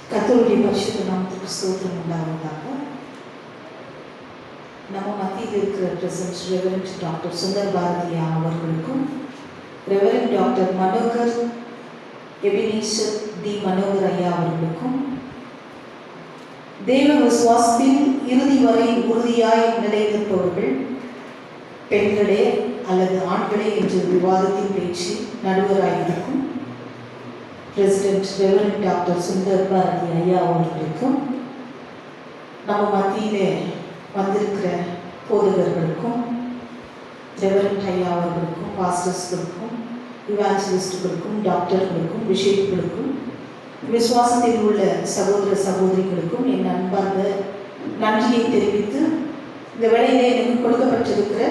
கர்த்தருடைய பரிசுத்த நாமத்துக்கு ஸ்தோத்திரம் உண்டாவதாக. நம்ம மத்தியில் இருக்கிற பிரசன்ட் ரெவரண்ட் டாக்டர் சுந்தர் பாரதியா அவர்களுக்கும், ரெவரண்ட் டாக்டர் மனோகர் எபினேசர் தி மனோகர் ஐயா அவர்களுக்கும், தேவ விசுவாசத்தில் இறுதி வரை உறுதியாய் நிலைநிற்பவர்கள் பெண்களே அல்லது ஆண்களே என்ற விவாதத்தின் பேச்சு நடுவராயிருக்கும் president reverend doctor Sundar Bharathi ஐயா அவர்களுக்கும், நம்ம மத்தியிலே வந்திருக்கிற போதகர்களுக்கும், ரெவரண்ட் ஐயா அவர்களுக்கும், பாஸ்டர்ஸ்களுக்கும், இவாஞ்சலிஸ்டுகளுக்கும், டாக்டர்களுக்கும், பிஷப்புகளுக்கும், விசுவாசத்தில் உள்ள சகோதர சகோதரிகளுக்கும் என் அன்பார்ந்த நன்றியை தெரிவித்து, இந்த வேளையிலே எனக்கு கொடுக்கப்பட்டிருக்கிற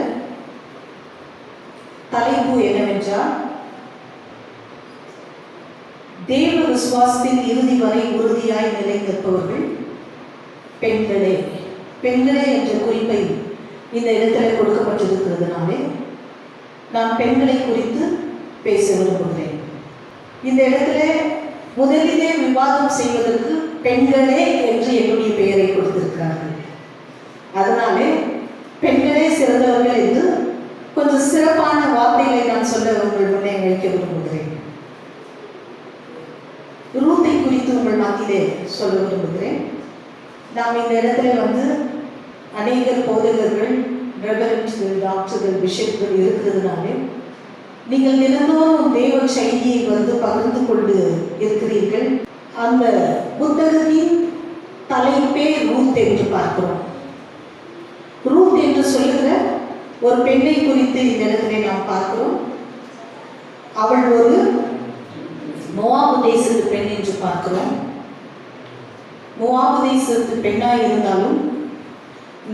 தலைப்பு என்னவென்றால், தேவ விசுவாசத்தில் இறுதி வரை உறுதியாய் நிலைநிற்பவர்கள் பெண்களே. பெண்களே என்ற குறிப்பை இந்த இடத்துல கொடுக்கப்பட்டிருக்கிறதுனாலே நான் பெண்களை குறித்து பேச விரும்புகிறேன். இந்த இடத்துல முதலிலே விவாதம் செய்வதற்கு பெண்களே என்று என்னுடைய பெயரை கொடுத்திருக்கிறார்கள். அதனாலே பெண்களே சிறந்தவர்கள் என்று கொஞ்சம் சிறப்பான வார்த்தைகளை நான் சொல்ல உங்கள் முன்னே வைக்க விரும்புகிறேன். ரூத்தை குறித்து உங்கள் மத்தியிலே சொல்ல விரும்புகிறேன். நாம் இந்த இடத்துல அநேக போதகர்கள், ரெவரண்ட்கள், டாக்டர்கள், பிஷப்கள் இருக்கிறதுனாலே நீங்கள் தினந்தோறும் தேவ செய்தியை பகிர்ந்து கொண்டு இருக்கிறீர்கள். அந்த புத்தகத்தின் தலைப்பே ரூத் என்று பார்க்கிறோம். ரூத் என்று சொல்லுகிற ஒரு பெண்ணை குறித்து இந்த இடத்துல நாம் பார்க்கிறோம். அவள் ஒரு மோவாபு தேசத்து பெண் என்று பார்க்கிறோம். மோவாபு தேசத்து பெண்ணாய் இருந்தாலும்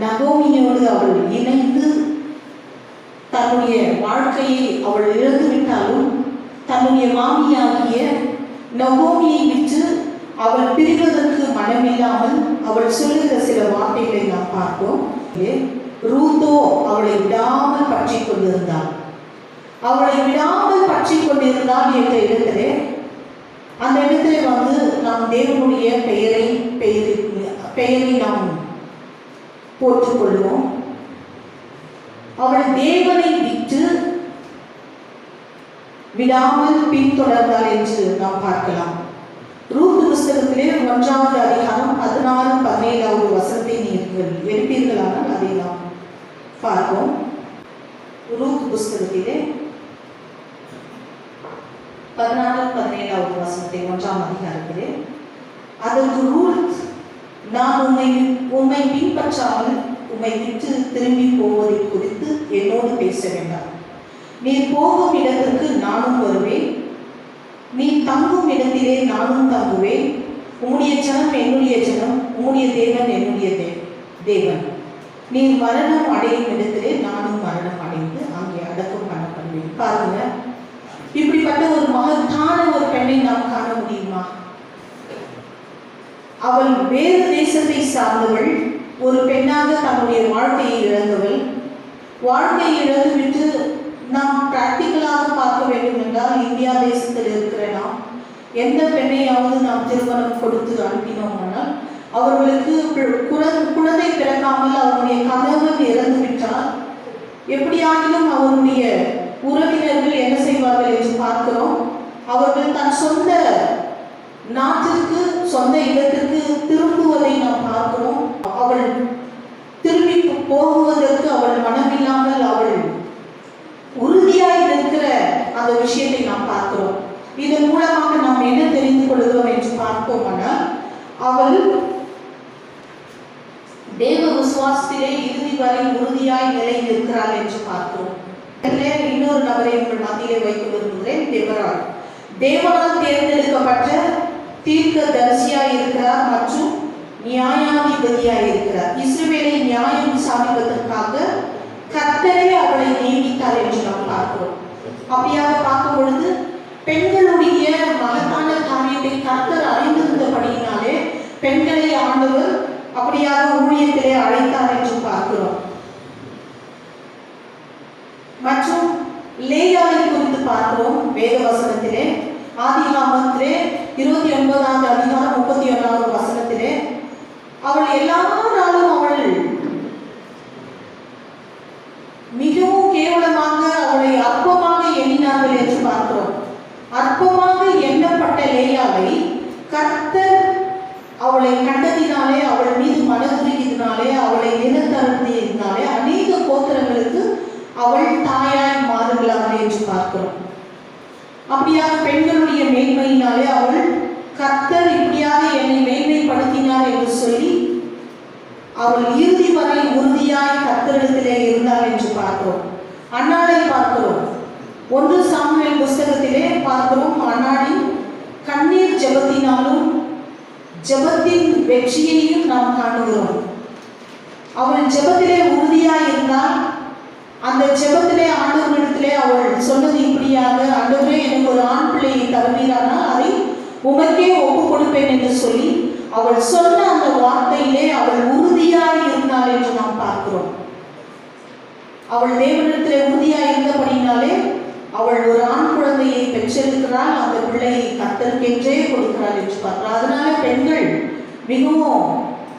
நகோமியோடு அவள் இணைந்து தன்னுடைய வாழ்க்கையை அவள் இழந்துவிட்டாலும் தன்னுடைய மாமியாகிய நகோமியை விட்டு அவள் பிரிவதற்கு மனமில்லாமல் அவள் சொல்லுகிற சில வார்த்தைகளை நாம் பார்ப்போம். ரூத்தோ அவளை விடாமல் பற்றி கொண்டிருந்தாள். அவளை விடாமல் பற்றி கொண்டிருந்தாள் என்ற இடத்திலே, அந்த இடத்துல நாம் தேவனுடைய பெயரை நாம் போற்றுக்கொள்வோம். அவள் தேவனை விட்டு விடாமல் பின்தொடர்ந்தாள் என்று நாம் பார்க்கலாம். ரூத் புஸ்தகத்திலே 1வது அதிகாரம் 16, 17வது வசனத்தை நீங்கள் எடுப்பீர்களானால் அதை நாம் பார்ப்போம். ரூத் புஸ்தகத்திலே 16, 17வது வசனத்தை 1ஆம் அதிகாரத்திலே, அதற்கு ரூத், நான் உம்மை பின்பற்றாமல் உம்மை விட்டு திரும்பி போவதை குறித்து என்னோடு பேச வேண்டாம். நீர் போகும் இடத்திற்கு நானும் வருவேன், நீ தங்கும் இடத்திலே நானும் தங்குவேன். உம்முடைய ஜனம் என்னுடைய ஜனம், உம்முடைய தேவன் என்னுடைய தேவன். நீர் மரணம் அடையும் இடத்திலே நானும் மரணம் அடைந்து அங்கே அடக்கம் பண்ணப்படுவேன். பாருங்க, இப்படிப்பட்ட ஒரு மகத்தான ஒரு பெண்ணை நாம் காண முடியுமா? அவள் வேறு தேசத்தை சார்ந்தவள், ஒரு பெண்ணாக தன்னுடைய வாழ்க்கையை இழந்தவள். வாழ்க்கையை இழந்துவிட்டு நாம் பிராக்டிக்கலாக பார்க்க வேண்டும் என்றால், இந்தியா தேசத்தில் இருக்கிற நாம் எந்த பெண்ணையாவது நாம் திருமணம் கொடுத்து அனுப்பினோமானால், அவர்களுக்கு குழந்தை பிறக்காமல் அவருடைய கணவன் இறந்துவிட்டால் எப்படியாகிலும் அவருடைய உறவினர்கள் என்ன செய்வார்கள் என்று பார்க்கிறோம். அவர்கள் தன் சொந்த நாட்டிற்கு, சொந்த இடத்திற்கு திரும்புவதை நாம் பார்க்கிறோம். அவள் திரும்பி போகுவதற்கு அவள் மனமில்லாமல் அவள் உறுதியாய் இருக்கிற அந்த விஷயத்தை நாம் பார்க்கிறோம். இதன் மூலமாக நாம் என்ன தெரிந்து கொள்கிறோம் என்று பார்ப்போமானால், அவள் தேவ விசுவாசத்திலே இறுதி வரை உறுதியாய் நிலை நிற்கிறாள் என்று பார்க்கிறோம். இன்னொரு நபரை உங்கள் மத்தியிலே வைக்க விரும்புகிறேன். தேவனால் தேர்ந்தெடுக்கப்பட்ட தீர்க்க தரிசியாய் இருக்கிறார் மற்றும் நியாயாதிபதியாய் இருக்கிறார். இஸ்ரவேலை நியாயம் விசாரிப்பதற்காக கர்த்தரே அவளை நியமித்தார் என்று நாம் பார்க்கிறோம். அப்படியாக பார்க்கும் பொழுது பெண்களுடைய மகத்தான காரியத்தை கர்த்தர் அறிந்திருந்தபடியினாலே பெண்களை ஆண்டவர் அப்படியாக ஊழியத்திலே அழைத்தார் என்று பார்க்கிறோம். மற்றும் லேயாளை குறித்து பார்க்கிறோம் வேத வசனத்திலே. ஆதிகாமத்திலே 29ஆம் அதிகாரம் 31வது வசனத்திலே அவள் எல்லா நாளும் அவள் மிகவும் கேவலமாக அவளை அற்பமாக எண்ணினார்கள் என்று பார்க்கிறோம். அற்பமாக எண்ணப்பட்ட லேயாவை கர்த்தர் அவளை கண்டதினாலே, அவள் மீது மனதுருகினாலே, அவளை நிலத்தருந்தினாலே அநேக கோத்திரங்களுக்கு அவள் தாயாய் மாறுகிறாள் என்று பார்க்கிறோம். அப்படியாக பெண்களுடைய மேன்மையினாலே அவள் கர்த்தர் இப்படியாக என்னை மேன்மைப்படுத்தினார் என்று சொல்லி அவள் இறுதி வரை உறுதியாய் கர்த்தரிடத்திலே இருந்தாள் என்று பார்க்கிறோம். அன்னாளை பார்க்கிறோம். 1 சாமுவேல் புஸ்தகத்திலே பார்க்கிறோம். அன்னாளின் கண்ணீர் ஜெபத்தினாலும் ஜெபத்தின் வெற்றியையும் நாம் காணுகிறோம். அவள் ஜெபத்திலே உறுதியாய் இருந்தால் அந்த ஜெபத்திலே ஆண்டவரிடத்திலே அவள் சொன்னது இப்படியாக, ஆண்டவரே எனக்கு ஒரு ஆண் பிள்ளையை தருவீரானால் அதை உமக்கே ஒப்பு கொடுப்பேன் என்று சொல்லி அவள் சொன்ன அந்த வார்த்தையிலே அவள் உறுதியாய் இருந்தாள் என்று நாம் பார்க்கிறோம். அவள் தேவனிடத்திலே உறுதியாய் இருந்தபடினாலே அவள் ஒரு ஆண் குழந்தையை பெற்றிருக்கிறாள். அந்த பிள்ளையை கர்த்தருக்கென்றே கொடுக்கிறாள் என்று பார்க்கிறார். அதனால பெண்கள் மிகவும்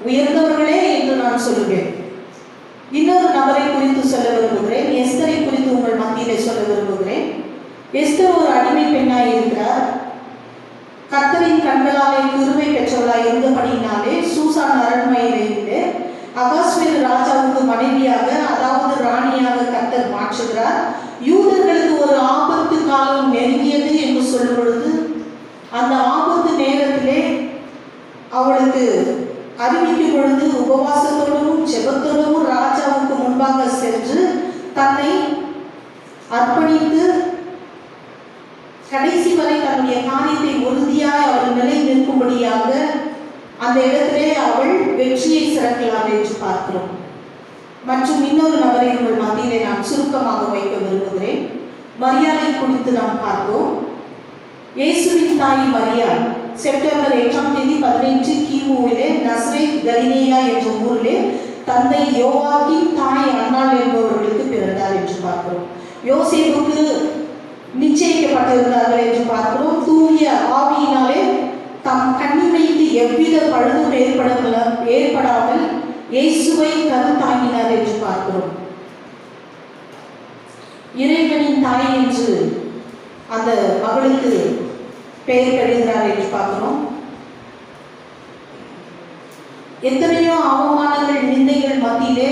உயர்ந்தவர்களே என்று நான் சொல்லுவேன். இன்னொரு நபரை குறித்து சொல்ல விரும்புகிறேன். எஸ்தரை குறித்து உங்கள் மத்தியிலே சொல்ல விரும்புகிறேன். எஸ்தர் ஒரு அடிமை பெண்ணாய் இருக்கிறார். கர்த்தரின் கண்களாலே கிருபை பெற்றவளாய் இருந்தபடினாலே சூசான் அரண்மனையிலே அகாஸ்வேரு ராஜாவுக்கு மனைவியாக, அதாவது ராணியாக கர்த்தர் மாற்றுகிறார். யூதர்களுக்கு ஒரு ஆபத்து காலம் நெருங்கியது என்று சொல்லும் பொழுது அந்த ஆபத்து நேரத்திலே அவளுக்கு அறிவிக்கும் பொழுது உபவாசத்தோடும் ஜெபத்தோடும் ராஜாவுக்கு முன்பாக சென்று தன்னை அர்ப்பணித்து கடைசி வரை தன்னுடைய காரியத்தை உறுதியாய் அவள் நிலை நிற்கும்படியாக அந்த இடத்திலே அவள் வெற்றியை சிறக்கலாம் என்று பார்க்கிறோம். மற்றும் இன்னொரு நபரை உங்கள் மத்தியிலே நான் சுருக்கமாக வைக்க விரும்புகிறேன். மரியாதை குறித்து நாம் பார்ப்போம். இயேசுவின் தாய் மரியாள் செப்டம்பர் 8ஆம் தேதி 15 கிமுவிலே நசரேத் கலிலேயா என்ற ஊரிலே தந்தை யோவாக்கின் தாய் அன்னாள் என்பவர்களுக்கு பிறந்தார் என்று பார்க்கிறோம். யோசேப்புக்கு நிச்சயிக்கப்பட்டிருந்தார்கள் என்று பார்க்கிறோம். தூய ஆவியினாலே தம் கண்ணிமைக்கு எவ்வித பழுதும் ஏற்படாமல் இயேசுவை கருத்தாங்கினார் என்று பார்க்கிறோம். இறைவனின் தாய் என்று அந்த மகளுக்கு பெயர் பெறுகிறார் என்று பார்க்கிறோம். எத்தனையோ அவமானங்கள் நிந்தைகள் மத்தியிலே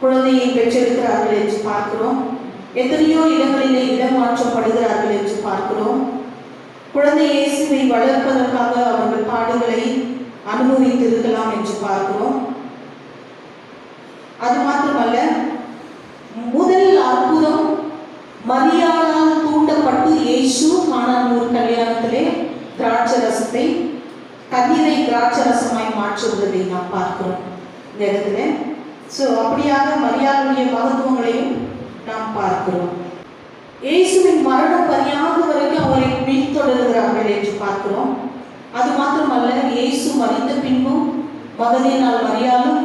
குழந்தையை பெற்றிருக்கிறார்கள் என்று பார்க்கிறோம். எத்தனையோ இடங்களிலே இடமாற்றப்படுகிறார்கள் என்று பார்க்கிறோம். குழந்தை இயேசுவை வளர்ப்பதற்காக அவர்கள் பாடுகளை அனுபவித்திருக்கலாம் என்று பார்க்கிறோம். அது மாத்திரமல்ல, முதல் அற்புதம் மரியாளால் தூண்டப்பட்டு இயேசு கானான் கல்யாணத்திலே திராட்சரசத்தை தண்ணீரை திராட்சரசமாய் மாற்றுவதை நாம் பார்க்கிறோம் இந்த இடத்துல. ஸோ அப்படியாக மரியாளுடைய மகத்துவங்களையும் நாம் பார்க்கிறோம். இயேசுவின் மரணம் பரியாத வரைக்கும் அவரை பின்தொடர்கிறார்கள் என்று பார்க்கிறோம். அது மாத்திரமல்ல, இயேசு மரித்த பின்பும் மகதேனாள் மரியாளும்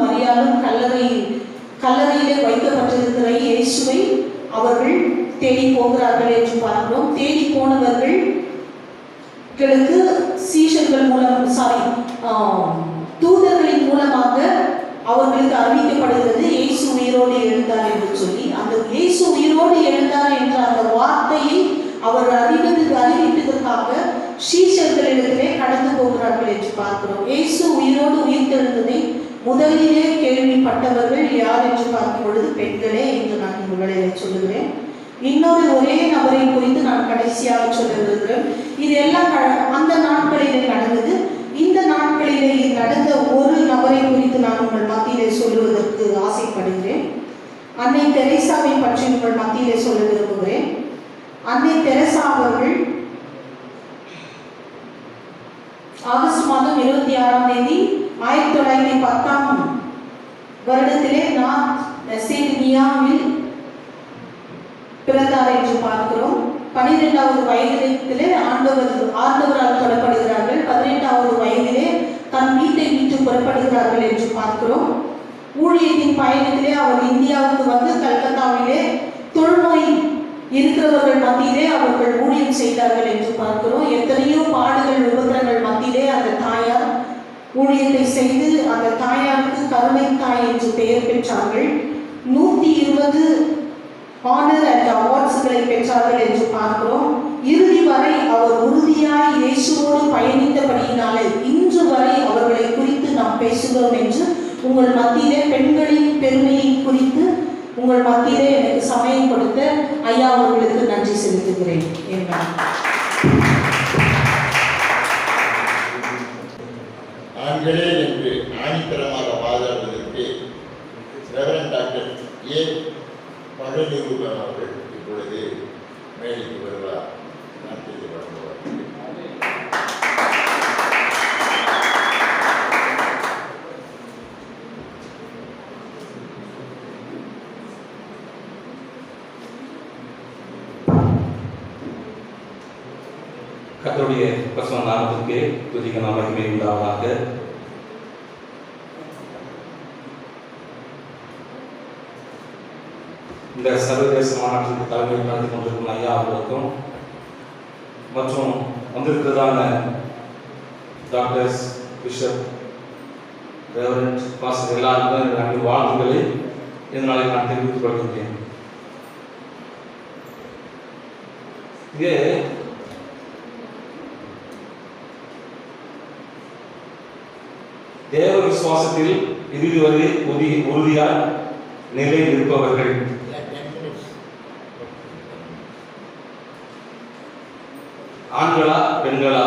கல்லறையிலே வைக்கப்பட்டிருக்கிற இயேசுவை அவர்கள் தேடி போகிறார்கள் என்று பார்க்கிறோம். தேடி போனவர்களுக்கு சீஷர்கள் மூலம் தூதர்களின் மூலமாக அவர்களுக்கு அறிவிக்கப்படுகிறது இயேசு உயிரோடு எழுந்தார் என்று சொல்லி. அந்த இயேசு உயிரோடு எழுந்தார் என்ற அந்த வார்த்தையை அவர் அறிவிப்பதற்காக சீஷர்களிடத்திலே கடந்து போகிறார்கள் என்று பார்க்கிறோம். இயேசு உயிரோடு உயிர்த்தெழுந்ததை முதலிலே கேள்விப்பட்டவர்கள் யார் என்று பார்க்கும் பொழுது பெண்களே என்று நான் உங்களை சொல்லுகிறேன். இன்னொரு ஒரே நபரை குறித்து நான் கடைசியாக சொல்ல விரும்புகிறேன். இது எல்லாம் அந்த நாட்களிலே நடந்தது. இந்த நாட்களிலே நடந்த ஒரு நபரை குறித்து நான் உங்கள் மத்தியிலே சொல்லுவதற்கு ஆசைப்படுகிறேன். அன்னை தெரேசாவை பற்றி உங்கள் மத்தியிலே சொல்ல விரும்புகிறேன். அன்னை தெரேசா அவர்கள் ஆகஸ்ட் மாதம் 26ஆம் தேதி 1910ஆம் வருடத்திலே நார்த் மெசடோனியாவில் பிறந்தார் என்று பார்க்கிறோம். 12வது வயதிலே ஆண்டவரால் தொடப்படுகிறார்கள். 18வது வயதிலே தன் வீட்டை விட்டு புறப்படுகிறார்கள் என்று பார்க்கிறோம். ஊழியத்தின் பயணத்திலே அவர் இந்தியாவுக்கு வந்து கல்கத்தாவிலே தொழுநோய் இருக்கிறவர்கள் மத்தியிலே அவர்கள் ஊழியம் செய்தார்கள் என்று பார்க்கிறோம். ஊழியத்தை செய்து அந்த தாயாருக்கு கருணை தாய் என்று பெயர் பெற்றார்கள். 120 ஆனர் அண்ட் அவார்ட்ஸ்களை பெற்றார்கள் என்று பார்க்கிறோம். இறுதி வரை அவர் உறுதியாய் இயேசுவோடு பயணித்தபடியினாலே இன்று வரை அவர்களை குறித்து நாம் பேசுகிறோம் என்று உங்கள் மத்தியிலே பெண்களின் பெருமையை குறித்து உங்கள் மத்தியிலே எனக்கு சமயம் கொடுத்த ஐயா அவர்களுக்கு நன்றி செலுத்துகிறேன். ஆண்களே என்று ஆணித்தரமாக வாதாடுவதற்கு ரெவரண்ட் டாக்டர் ஏ பழனிரூபன் அவர்கள் இப்பொழுது மேடைக்கு வருவார். நன்றி வழங்குவார். கர்த்தருடைய பரிசுத்த நாமத்திற்கு துதிக்க மகிமை உண்டாவதாக. இந்த சர்வதேச மாநாட்டிற்கு தலைமை நடத்தி கொண்டிருக்கும் ஐயா அவர்களுக்கும் மற்றும் வந்திருக்கிறதான டாக்டர்ஸ், பிஷப், ரெவரண்ட், பாஸ்டர் எல்லாருக்கும் என்னுடைய வாழ்த்துக்களை இந்த நாளில் நான் தெரிவித்துக் கொள்கின்றேன். இங்கே தேவ விசுவாசத்தில் இறுதி வரை உறுதியாய் நிலை நிற்பவர்கள், ஆண்களா பெண்களா,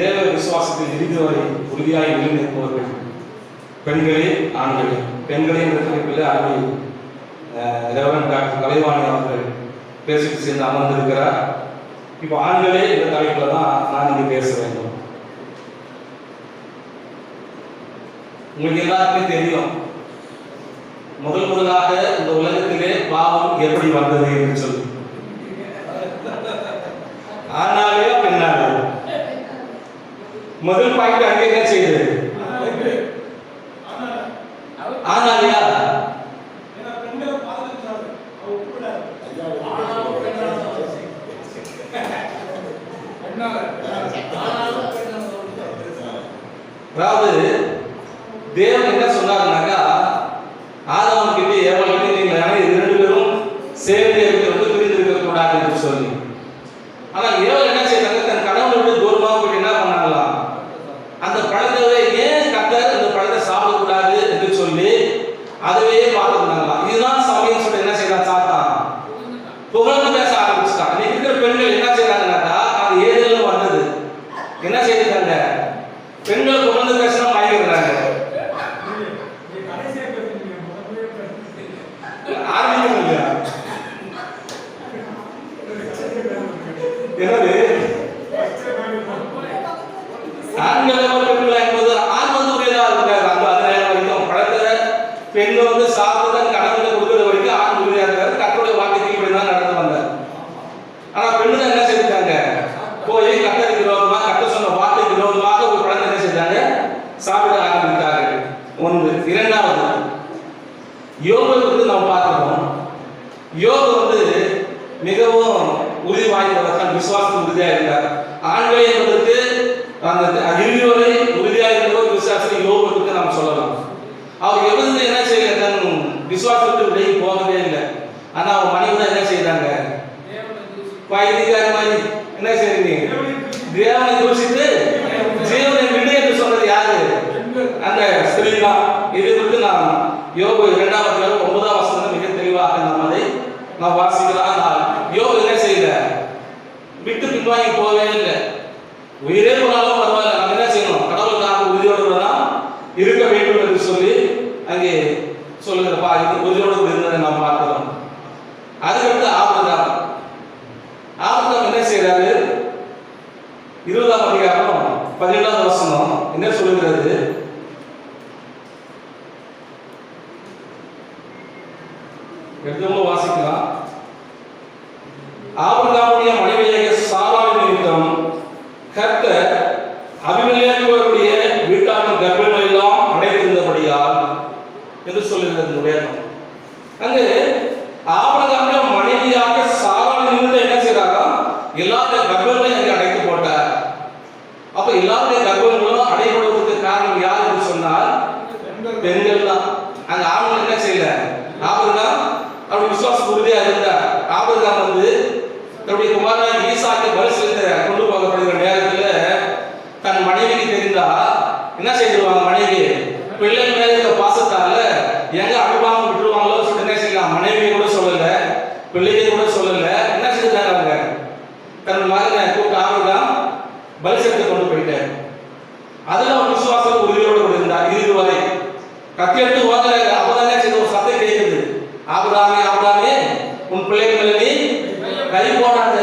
தேவ விசுவாசத்தில் இறுதி வரை உறுதியாய் நிலை நிற்பவர்கள் பெண்களே ஆண்களே. பெண்களே என்ற தலைப்பில் அருமை ரெவரண்ட் டாக்டர் கலைவாணி அவர்கள் பேசிட்டு சேர்ந்து அமர்ந்திருக்கிறார். இப்போ ஆண்களே என்ற தலைப்பில் தான் நான் இங்கே பேச வேண்டும். உங்களுக்கு எல்லாருக்குமே தெரியும், முதலாக இந்த உலகத்திலே பாவம் எப்படி வந்தது என்று சொல்லி. ஆனாலே பெண்ணாலே முதல் பாயிண்ட் அங்கே என்ன செய்யுது? ஆனாலையா? அதாவது தேவன் என்ன சொன்னாருனாக்கா, ஆதாம் கிட்ட ஏவாள் கிட்ட நீங்க 2 பேரும் சேர்ந்து இருக்கிறது பிரிந்து இருக்க கூடாது என்று சொல்லி. ஆனா ஏவாள் என்ன செய்தாங்க? தன் கணவனை விட்டு தூரமாக போய் என்ன பண்ணாங்களாம், அந்த பழத்தை ஏன் கர்த்தர் அந்த பழத்தை சாப்பிடக்கூடாது என்று சொல்லி அதுவே பார்த்துருந்தாங்களாம். இதுதான் சமயம் சொல்லி என்ன செய்யலாம், சாத்தான் புகழ்ந்து பேச ஆரம்பிச்சுட்டான். இன்னைக்கு இருக்கிற பெண்கள் என்ன செய்யறாங்கன்னாக்கா, அது ஏதேல வந்தது என்ன செய்தாங்க, பெண்கள் புகழ்ந்து பேசினா மயங்கிறாங்க. எனவே ஆண்கள் பெண்கள் என்பது ஆண் வந்து உரியதாக இருக்காரு. அந்த 10 நேரம் வரைக்கும் பழத்தை பெண் வந்து சாப்பிட்டு கணவன் கொடுக்கறது வரைக்கும் ஆண் உரியாக இருக்காரு. கர்த்தருடைய வார்த்தைக்கு இப்படிதான் நடந்து வந்தார். ஆனா பெண்கள் என்ன செஞ்சாங்க, போய் கர்த்தருக்கு விரோதமாக, கர்த்தர் சொன்ன வார்த்தைக்கு விரோதமாக ஒரு பழத்தை என்ன செஞ்சாங்க, சாப்பிட ஆரம்பித்தார்கள். ஒன்று. இரண்டாவது, யோபை வந்து நாம் பார்க்கிறோம். யோபு வந்து மிகவும் உறுதி வாய்ந்தவர், விசுவாசத்தில் உறுதியாக இருந்தார். ஆண்களை என்பதற்கு அந்த இறுதி வரை உறுதியாக இருந்தவர் விசுவாசத்தை யோபுக்கு நாம் சொல்லலாம். அவர் எவ்வளவு என்ன செய்யல, தன் விசுவாசத்துக்கு விலகி போகவே இல்லை. ஆனா அவங்க மனைவி தான் என்ன செய்தாங்க, பைத்தியக்கார மாதிரி என்ன செய்றீங்க, தேவனை தூஷித்து ஜீவனை விடு என்று சொன்னது யாரு, அந்த ஸ்திரீ தான். இதை குறித்து நாம் யோபு 2ஆம் அதிகாரம் 9ஆம் வசனம் மிக தெளிவாக நாம் வாசிக்கலாம். யோபு என்ன செய்யல, விட்டு பின்வாங்கி போகவே இல்லை. உயிரே போனாலும் பரவாயில்ல, நம்ம என்ன செய்யணும், கடவுளுக்காக உறுதியோடு தான் இருக்க வேண்டும் என்று சொல்லி அங்கே சொல்லுகிறப்பா, இது உறுதியோடு இருந்ததை நாம் பார்க்கிறோம். அதுக்கடுத்து ஆபிரகாம் என்ன செய்யறாரு, 20ஆம் அதிகாரம் 12ஆம் வசனம் என்ன சொல்லுகிறது, எடுத்து வாசிக்கலாம். ஆபிரகாமுடைய மனைவியாக சாராள் நிமித்தம் கர்த்தர் அபிமெலேக்குடைய வீட்டாரின் கர்ப்பங்கள் எல்லாம் அடைத்திருந்தபடியால் என்று சொல்லுகிறது வேதம். அங்கு ஆபிரகாமுடைய மனைவியாக சாராள் நிமித்தம் என்ன செய்யறாங்க, எல்லாருடைய கர்ப்பங்களையும் அங்கே அடைத்து போட்டார். அப்ப எல்லாருடைய கர்ப்பங்களும் அடைபடுவதற்கு காரணம் யார் தன்னுடைய குமாரன் ஈசாக்கை பலி செலுத்த கொண்டு போகப்படுகிற நேரத்தில் தன் மனைவிக்கு தெரிந்தா என்ன செய்திருவாங்க? மனைவி பிள்ளை மேல இருக்க பாசத்தால எங்க அனுபவம் விட்டுருவாங்களோ என்ன செய்யலாம்? மனைவியை கூட சொல்லல, பிள்ளையை கூட சொல்லல, என்ன செஞ்சுட்டாங்க? அவங்க தன் மகனை கூப்பிட்டு ஆபிரகாம் பலி செலுத்த கொண்டு போயிட்டார். அதுல ஒரு விசுவாசம் உறுதியோடு இருந்தார் இறுதி வரை. கத்தி எடுத்து ஓதுறாரு, அப்பதானே செய்த ஒரு சத்தம் கேட்குது, ஆபிரகாமே ஆபிரகாமே உன் பிள்ளைகள் மேல நீ கை போடாத.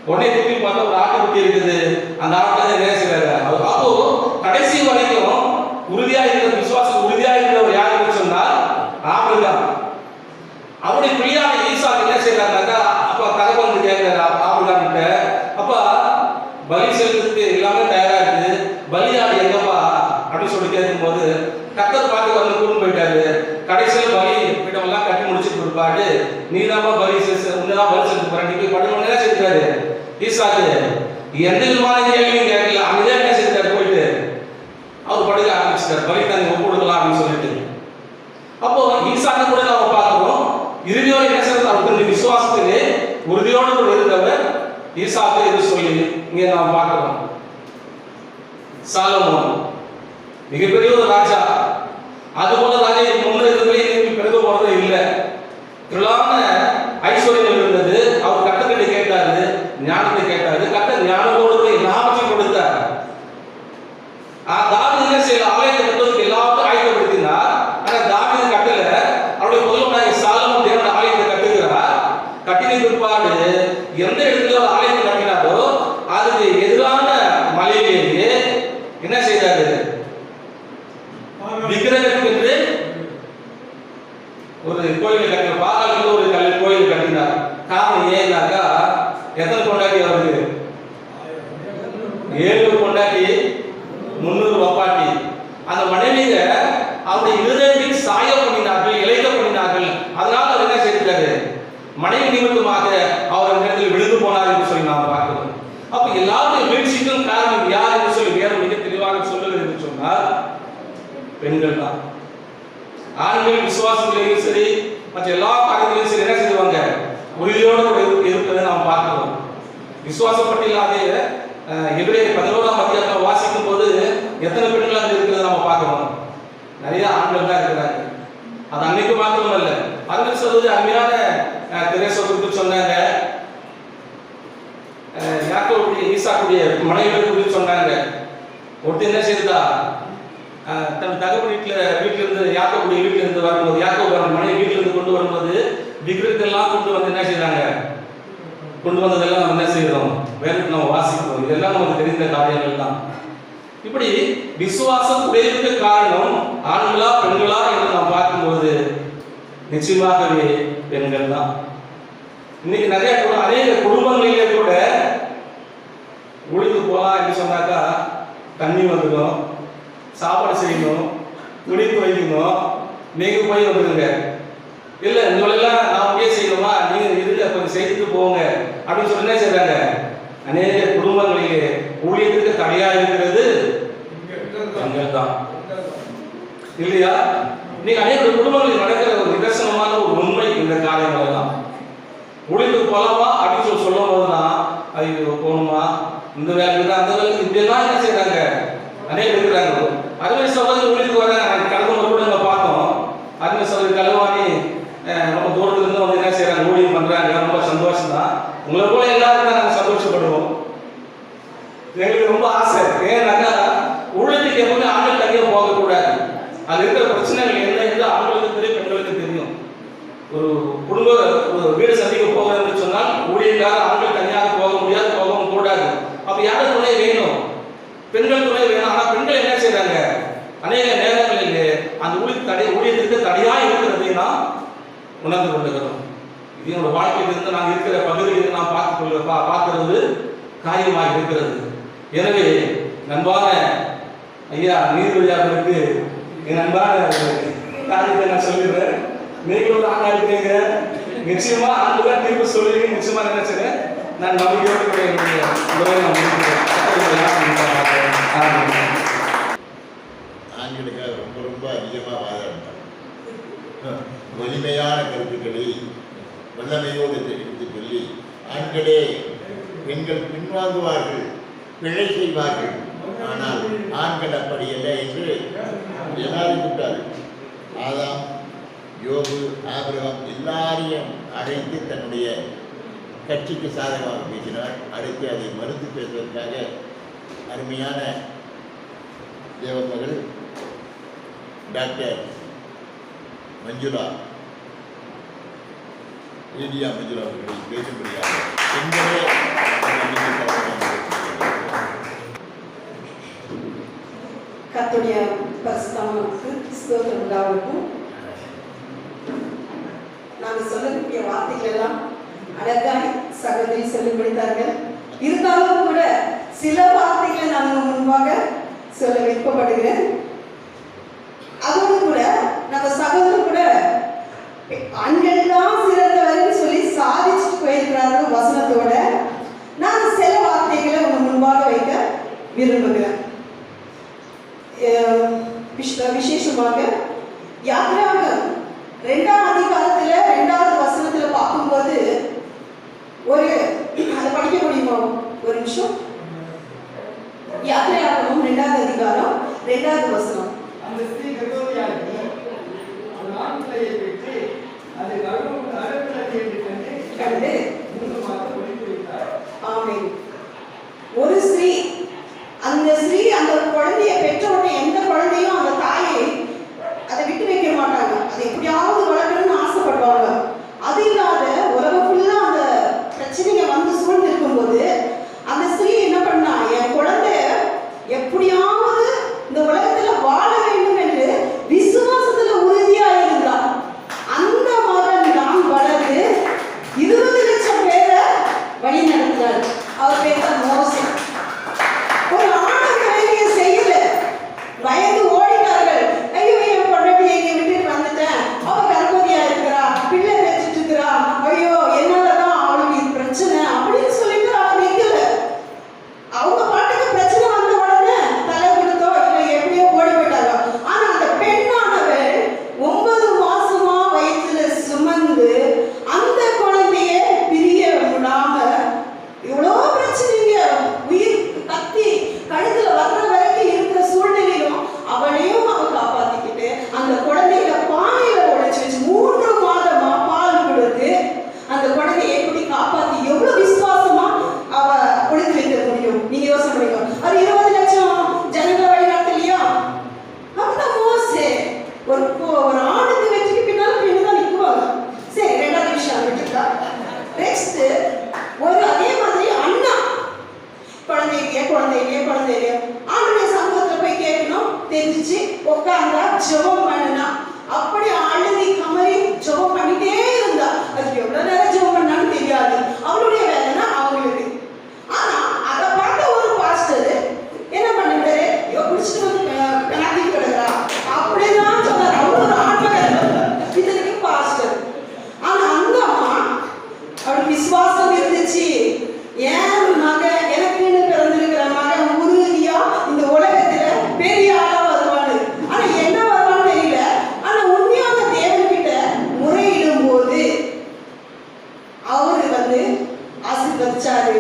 உடனே திருப்பி பார்த்தா ஒரு ஆட்டுக்குட்டி இருக்குது, அந்த ஆட்டை என்ன செய்யறாரு? அப்போ கடைசி வரைக்கும் உறுதியா இருக்கிற விசுவாசம் உறுதியா இருக்கிறவர் யாருன்னு சொன்னால் ஆபிரகாம். அவருடைய பிள்ளையான ஈசாக்கு என்ன செய்யறாருனாக்கா, அப்ப தகவல் வந்து கேட்கிறாரு ஆபிரகாம் கிட்ட, அப்பா பலி செலுத்துறதுக்கு எல்லாமே தயாரா இருக்கு, பலியாடு எங்கப்பா அப்படின்னு சொல்லி கேட்கும்போது கர்த்தர் பார்த்து வந்து கூட்டு போயிட்டாரு. கடைசியில் பலி பீடமெல்லாம் கட்டி முடிச்சுட்டு இருப்பாரு, நீதாப்பா பலி உன்னதான் பலி செலுத்த போற, நீ போய் படுமணி என்ன செஞ்சாரு? ஈசாக்கு எந்த விதமான கேள்வியும் கேட்கல, அங்கதான் என்ன செஞ்சாரு? போயிட்டு அவர் படுக்க ஆரம்பிச்சிட்டார், பலி தண்ணி ஒப்பு கொடுக்கலாம் அப்படின்னு சொல்லிட்டு. அப்போ ஈசாக்கு கூட நாம பார்க்கிறோம், இறுதியோடு என்ன செய்யறது? அவருக்கு விசுவாசத்திலே உறுதியோடு கூட இருந்தவர் ஈசாக்கு என்று சொல்லி இங்கே நாம் பார்க்கிறோம். சாலமோன் மிகப்பெரிய ஒரு ராஜா, அதுபோல ராஜா முன்னே இருந்தபடி பிறகு போறதே இல்லை. திரளான ஐஸ்வர்யம் இருந்தது. அவர் கட்டத்தை கேட்டாரு, ஞானத்தை கேட்டாரு, கட்ட ஞானத்தோடு எல்லாவற்றையும் கொடுத்தார். தாவீது என்ன செய்யல? ஆலயத்தை கட்டுவதற்கு எல்லாத்தையும் ஆயத்தப்படுத்தினார். ஆனா தாவீது கட்டல, அவருடைய முதல்வனாகிய சாலமோன் தேவனுடைய ஆலயத்தை கட்டுகிறார். கட்டின பிற்பாடு எந்த இடத்துல ஒரு ஆலயத்தை கட்டினாரோ அதுக்கு எதிரான மலையிலேயே என்ன செய்தாரு? விக்கிரகத்துக்கு ஒரு கோயில் கட்டினார், பாகாலுக்கு ஒரு கோயில் கட்டினார். காரணம் ஏன்னாக்கா, எத்தனை கொண்டாட்டி அவருக்கு? 7 கொண்டாட்டி 300 வப்பாட்டி. அந்த மனைவிய அவருடைய இருதயத்தில் சாய பண்ணினார்கள், இழைக்க பண்ணினார்கள். அதனால அவர் என்ன செய்தாரு? மனைவி நிமித்தமாக அவர் இடத்தில் விழுந்து போனார் என்று சொல்லி நாம் பார்க்கிறோம். அப்ப எல்லாருடைய வீழ்ச்சிக்கும் காரணம் யார் என்று சொல்லி வேறு மிக தெளிவாக சொல்லுகிறது என்று சொன்னால் பெண்கள் தான். ஆண்கள் விசுவாசத்திலேயும் சரி மற்ற எல்லா காரியத்திலையும் சரி என்ன செய்வாங்க? உறுதியோடு இருப்பதை நாம் பார்க்கிறோம். விசுவாசப்பட்டில்லாத எபிரேயர் 11ஆம் அதிகாரத்தை வாசிக்கும் போது எத்தனை பெண்கள் அங்கே இருக்கிறத நம்ம பார்க்கிறோம்? நிறைய ஆண்கள் தான் இருக்கிறாங்க. அது அன்னைக்கு மாத்திரம் அல்ல, அருள் சகோதரி அருமையான தெரேசா குறித்து சொன்னாங்க, யாக்கோபுடைய ஈசாக்குடைய மனைவி குறித்து சொன்னாங்க. ஒருத்தர் என்ன செய்தா? தன் தகவல் வீட்டில இருந்து யாக்கோபுடைய வீட்டில இருந்து வரும்போது, யாக்கோபு மனைவி வீட்டில இருந்து கொண்டு வரும்போது விக்கிரகத்தெல்லாம் கொண்டு வந்து என்ன செய்யறாங்க? கொண்டு வந்ததெல்லாம் நம்ம என்ன செய்யறோம்? வேதத்தை நம்ம வாசிக்கிறோம். இதெல்லாம் நமக்கு தெரிந்த காரியங்கள் தான். இப்படி விசுவாசம் உடையதுக்கு காரணம் ஆண்களா பெண்களா என்று நாம் பார்க்கும்போது நிச்சயமாகவே பெண்கள் தான். இன்னைக்கு நிறைய அநேக குடும்பங்களிலே கூட ஊழிக்கு போகலாம் என்று சொன்னாக்கா தண்ணி வந்துடும், சாப்பாடு செய்யணும், துணி துவைக்கணும், நீங்க போய் வந்துடுங்க, இல்லை உங்களெல்லாம் நான் அங்கேயே செய்யணுமா, நீங்க இதுல கொஞ்சம் செய்துட்டு போங்க அப்படின்னு சொல்லி என்ன செய்றாங்க? அநேக குடும்பங்களிலே ஊழியத்துக்கு தடையா இருக்கிறது பெண்கள் தான், இல்லையா? நீங்க அநேக குடும்பங்களில் நடக்கிற ஒரு நிதர்சனமான ஒரு உண்மை இந்த காரியங்கள் தான். ஊழியத்துக்கு போகலாமா அப்படின்னு சொல்லும் போதுதான் ஐயோ போகணுமா, இந்த வேலைக்கு தான் அந்த வேலைக்கு இப்படியெல்லாம் என்ன செய்யறாங்க? அநேக இருக்கிறாங்க. அதுவே சகோதரி ஊழியத்துக்கு வர கடந்த முறை கூட நம்ம பார்த்தோம். அதுவே சகோதரி கலவாணி ரொம்ப தூரத்துல இருந்து வந்து என்ன செய்யறாங்க? ஊழியம் பண்றாங்க. ரொம்ப சந்தோஷம் தான். உங்களை போல எல்லாருக்கும் நாங்கள் சந்தோஷப்படுவோம். எங்களுக்கு ரொம்ப ஆசை. ஏன்னாக்கா ஊழியத்துக்கு எப்பவுமே ஆண்கள் தனியாக போகக்கூடாது. அது இருக்கிற பிரச்சனைகள் என்ன என்று ஆண்களுக்கு தெரியும், பெண்களுக்கு தெரியும். ஒரு குடும்ப ஒரு வீடு சந்திக்க போகிறதுன்னு சொன்னால் ஊழியக்காக ஆண்கள் தனியாக போக முடியாது, போகவும் கூடாது. அப்ப யாரும் துணை வேணும்? பெண்கள் துணை வேணும். ஆனா பெண்கள் என்ன செய்யறாங்க? அநேக நேரங்களில் அந்த ஊழியத்திற்கு தடையா இருக்கிறதை நாம் உணர்ந்து கொள்ளுகிறோம். இது என்னோட வாழ்க்கையிலிருந்து நான் இருக்கிற பகுதியில் நாம் பார்க்கிறது காரியமாக இருக்கிறது. எனவே நண்பான ஐயா நீதிபதியாளருக்கு என் அன்பான காரியத்தை நான் சொல்லிடுறேன். நீங்களும் ஆணா இருக்கீங்க, நிச்சயமா ஆண்டுதான் தீர்ப்பு சொல்லுவீங்க. நிச்சயமா நினைச்சேன். நான் நம்பிக்கையோடு கூட என்னுடைய உறவை நான் ஆண்களுக்காக ரொம்ப ரொம்ப அதிகமாக வாதாடினார். வலிமையான கருத்துக்களை வல்லமையோடு தெரிவித்து சொல்லி ஆண்களே பெண்கள் பின்வாங்குவார்கள், பிழை செய்வார்கள், ஆனால் ஆண்கள் அப்படி இல்லை என்று எல்லாரும் கூப்பிட்டார்கள். ஆதாம், யோபு, ஆபிரகாம் எல்லாரையும் அழைத்து தன்னுடைய கட்சிக்கு சாதகமாக பேசினார். அடுத்து அதை மறுத்து பேசுவதற்காக அருமையான தேவமகள் டாக்டர் மஞ்சுளா, ஏடியா மஞ்சுளா அவர்களை பேசும்படியாக எங்களே கர்த்தருடைய பரிசுத்தமானவருக்கு ஸ்தோத்திரம் உண்டாகட்டும். நாங்கள் சொல்லக்கூடிய வார்த்தைகள் எல்லாம் அழகாய் சகோதரி சொல்லி முடித்தார்கள். இருந்தாலும் கூட சில வார்த்தைகளை நான் முன்பாக சொல்ல விருப்பப்படுகிறேன். அதோடு கூட நம்ம சகோதரர் கூட ஆண்கள் தான் சிறந்தவர்கள் சொல்லி சாதிச்சுட்டு போயிருக்கிறார்கள் வசனத்தோட. நான் சில வார்த்தைகளை உங்க முன்பாக வைக்க விரும்புகிறேன். விசேஷமாக யாத்திராகமம் 2ஆம் அதிகாரத்துல 2வது வசனத்துல பார்க்கும்போது ஒரு அதை படிக்க முடியுமா? ஒரு நிமிஷம். யாத்திராகமம் 2வது அதிகாரம் 2வது வசனம். அந்த ஸ்திரீ கர்ப்பவதியாகி ஒரு ஆண் பிள்ளையை பெற்று அது கருவிழத்தி என்று கண்டு 3 மாதம் ஒழித்து வைத்தார். ஆமென். ஒரு ஸ்திரீ, அந்த ஸ்திரீ அந்த குழந்தைய பெற்ற உடனே எந்த குழந்தையும் அந்த தாயை அதை விட்டு வைக்க மாட்டாங்க. அதை எப்படியாவது வளர்க்கணும்னு ஆசைப்படுவாங்க. அது இல்லாத உலகம் ஃபுல்லா அந்த பிரச்சனைங்க வந்து சூழ்ந்து இருக்கும்போது அந்த ஸ்திரீ என்ன பண்ணா, என் குழந்தை எப்படியாவது இந்த உலகத்துல வாழ வேண்டும் என்று விசுவாசத்துல உறுதியா இருந்தா. அந்த மகன் தான் வளர்ந்து 20 லட்சம் பேரை வழி நடத்தினார். அவர் பேர் தான் மோசே. ஒரு ஆணுக்கு வேலையை செய்யல, பயந்து ஓடினார்கள். ஐயோ, என் பொண்டாட்டி எங்க விட்டுட்டு வந்துட்டேன், அவ கர்ப்பவதியா இருக்கிறா, பிள்ளை பெற்றுட்டு இருக்கிறா, ஐயோ என்னாலதான் அவளுக்கு இது பிரச்சனை அப்படின்னு சொல்லிட்டு அவ நிக்கல. அவங்க பாட்டுக்கு பிரச்சனை வந்த உடனே தலை கொடுத்தோ இல்லை எப்படியோ ஓடி போயிட்டாங்க. ஆனா அந்த பெண்ணானவள் 9 மாசமா வயிற்றுல சுமந்து அந்த குழந்தைய பிரிய விடாம இவ்வளோ பிரச்சனைங்க, உயிர் கத்தி கழுத்துல வர்ற வரைக்கும் இருக்கிற சூழ்நிலையிலும் அவளையும் அவ காப்பாத்திக்கிட்டு அந்த குழந்தைய பானையில உடைச்சு வச்சு 3 மாதமா பால் கொடுத்து அந்த குழந்தைய எப்படி காப்பாத்தி எவ்வளவு விசுவாசமா அவ கொடுத்து வைக்க முடியும்? நீங்க யோசனை பண்ணுங்க. அது 20 லட்சம் ஜனங்க வழி நடத்தலையா? அந்த மோசே ஒரு ஆணுக்கு வெற்றிக்கு பின்னால் பெண்ணு தான் நிற்குவாங்க. சரி, 2வது விஷயம் விட்டுட்டா. நெக்ஸ்ட், ஒரு அதே மாதிரி அண்ணா குழந்தைங்க ஆண்டுடைய சமூகத்துல போய் கேட்கணும் தெரிஞ்சிச்சு, உட்கார்ந்தா ஜெபம் பண்ணுனா. அப்படி அழுதி கமறி ஜெபம் பண்ணிட்டே இருந்தா. அது எவ்வளவு நேரம் ஜெபம் பண்ணான்னு தெரியாது. அவளுடைய வேதனை அவங்களுக்கு. ஆனா அதை பார்த்த ஒரு பாஸ்டர் என்ன பண்ணிட்டாரு, ஐயோ குடிச்சிட்டு வந்து கணக்கு கிடக்குறா அப்படிதான் சொன்னார். அவர் ஒரு ஆண்மகன், இதற்கு பாஸ்டர். ஆனா அந்த அம்மா அவளுக்கு விசுவாசம் இருந்துச்சு. ஏன் மகன் எனக்குன்னு பிறந்திருக்கிற மகன் உறுதியா இந்த உலகத்துல பெரிய ஆளா வருவான்னு. ஆனா என்ன வருவான்னு தெரியல. ஆனா உண்மையான தேவன்கிட்ட முறையிடும் போது அவரு வந்து ஆசீர்வதிச்சாரு.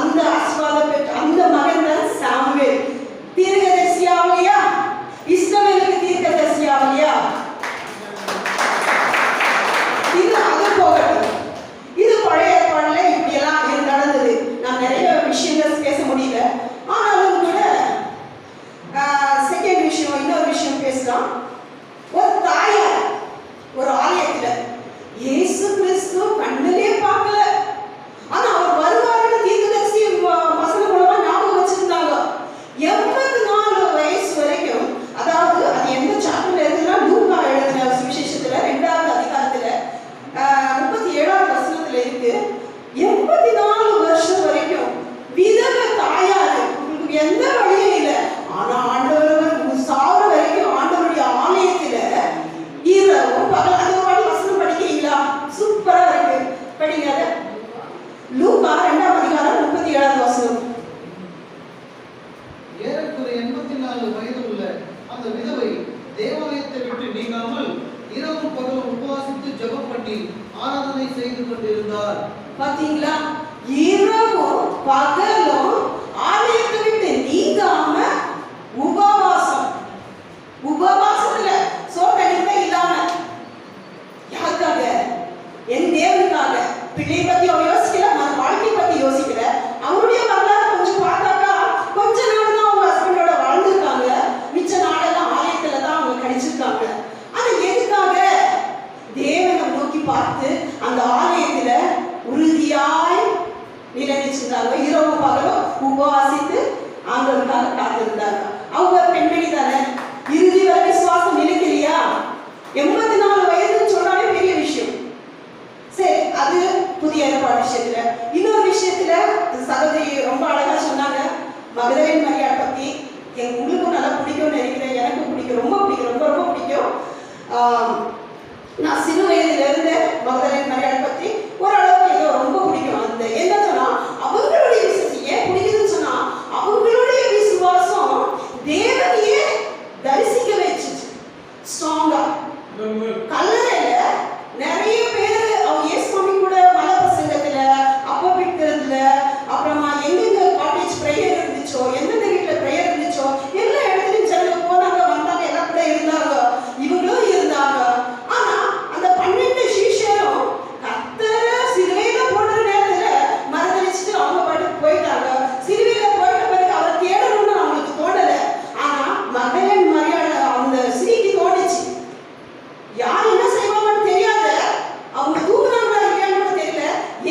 அந்த ஆசீர்வாதம் பெற்ற அந்த மகன் தான் சாமுவேல். தீர்க்கதரிசியாவலையா? இஸ்ரவேலுக்கு தீர்க்கதரிசியாவலையா? இது அது போகட்டும். இது பழைய ஏற்பாடுல இப்படியெல்லாம் நடந்தது. நான் நிறைய விஷயங்கள் பேச முடியல. ஆனாலும் கூட செகண்ட் விஷயம், இன்னொரு விஷயம் பேசலாம். ஒரு தாயார் ஒரு ஆலயத்துல இயேசு கிறிஸ்து கண்ணிலே பார்க்கல, ஆனா அவர் வருவாருன்னு தீர்க்கதரிசி வசனம் மூலமா ஞாபகம் வச்சிருந்தாங்க. 84 வயசு வரைக்கும், அதாவது அது எந்த சாப்டர்ல இருக்குன்னா லூக்கா எழுதின சுவிசேஷத்துல 2வது அதிகாரத்துல 37வது வசனத்துல இருக்கு. 84 வருஷம் வரைக்கும் விதவை தாயாரு, உங்களுக்கு எந்த வழியும் இல்லை. ஆனா ஆண்டவர் சாவ வரைக்கும் ஆண்டவருடைய ஆலயத்துல இரவும் பகல். அந்த மாதிரி வசனம் படிக்கிறீங்களா? சூப்பரா இருக்கு, படிங்க. லூக்கா 2ஆம் அதிகாரம் 37வது வசனம். ஏறக்குறைய 84 வயது உள்ள அந்த விதவை தேவாலயத்தை விட்டு நீங்காமல் இரவும் பகலும் உபவாசித்து ஜெபம் பண்ணி ஆராதனை செய்து கொண்டிருந்தார். பாத்தீங்களா? இரவும் பகலும் ஆலயத்தை விட்டு நீங்காம உபவாசம். உபவாசத்துல சோதனை இல்லாம யாருக்காக? என் தேவனுக்காக. பிள்ளை பத்தி அவ யோசிக்கல, வாழ்க்கை பத்தி யோசிக்கல. அவருடைய வரலாறு கொஞ்சம் பார்த்தாக்கா கொஞ்ச நாள் தான் அவங்க ஹஸ்பண்டோட வாழ்ந்துருக்காங்க. மிச்ச நாளெல்லாம் ஆலயத்துல தான் அவங்க கழிச்சிருக்காங்க. ஆனா எதுக்காக? தேவனை நோக்கி பார்த்து அந்த ஆலயத்துல உறுதியாய் நிலைச்சிருந்தாங்க. இரவு பகலும் உபவாசித்து ஆண்டவருக்காக காத்திருந்தாங்க. அவங்க பெண்மணி தானே, இறுதி வரை விசுவாசம் நிலைக்கலையா? 84 வயதுன்னு சொன்னாலே பெரிய விஷயம். சரி, அது புதிய ஏற்பாடு விஷயத்துல. இன்னொரு விஷயத்துல சகோதரி ரொம்ப அழகா சொன்னாங்க மகதலேன் மரியாள் பத்தி. உங்களுக்கும் நல்லா பிடிக்கும்னு நினைக்கிறேன். எனக்கும் பிடிக்கும், ரொம்ப பிடிக்கும், ரொம்ப ரொம்ப பிடிக்கும். நான் சிறு வயதுல இருந்து மகதலேன் மரியாள் பத்தி ஓரளவுக்கு ஏதோ ரொம்ப பிடிக்கும். அந்த என்ன சொன்னா அவங்களுடைய விசுவாசம் ஏன் பிடிக்குதுன்னு சொன்னா அவங்களுடைய விசுவாசம் தேவனையே தரிசிக்க வச்சுச்சு ஸ்ட்ராங்கா. கல்லறையில நிறைய பேர் அவங்க இயேசுவாமி கூட மலை பிரசங்கத்துல அப்ப பிடிக்கிறதுல அப்புறமா எங்கெங்க காட்டேஜ் பிரேயர் இருந்துச்சோ, எந்தெந்த வீட்டுல பிரேயர் இருந்துச்சோ எல்லா இடத்துலயும் ஜனங்க போனாங்க வந்தாங்க, எல்லாம் கூட இருந்தாங்க, இவங்களும் இருந்தாங்க. ஆனா அந்த 12 சீஷரும் கர்த்தர சிலுவையில போடுற நேரத்துல மறந்தடிச்சுட்டு அவங்க பாட்டுக்கு போயிட்டாங்க. சிலுவையில போயிட்ட பிறகு அவர் தேடணும்னு அவங்களுக்கு தோணல. ஆனா மகதலேன் மரியாள் அந்த ஸ்திரீக்கு தோணுச்சு. யார் என்ன செய்வாங்கன்னு தெரியாத, அவங்க தூக்குனாங்களா இல்லையான்னு கூட தெரியல.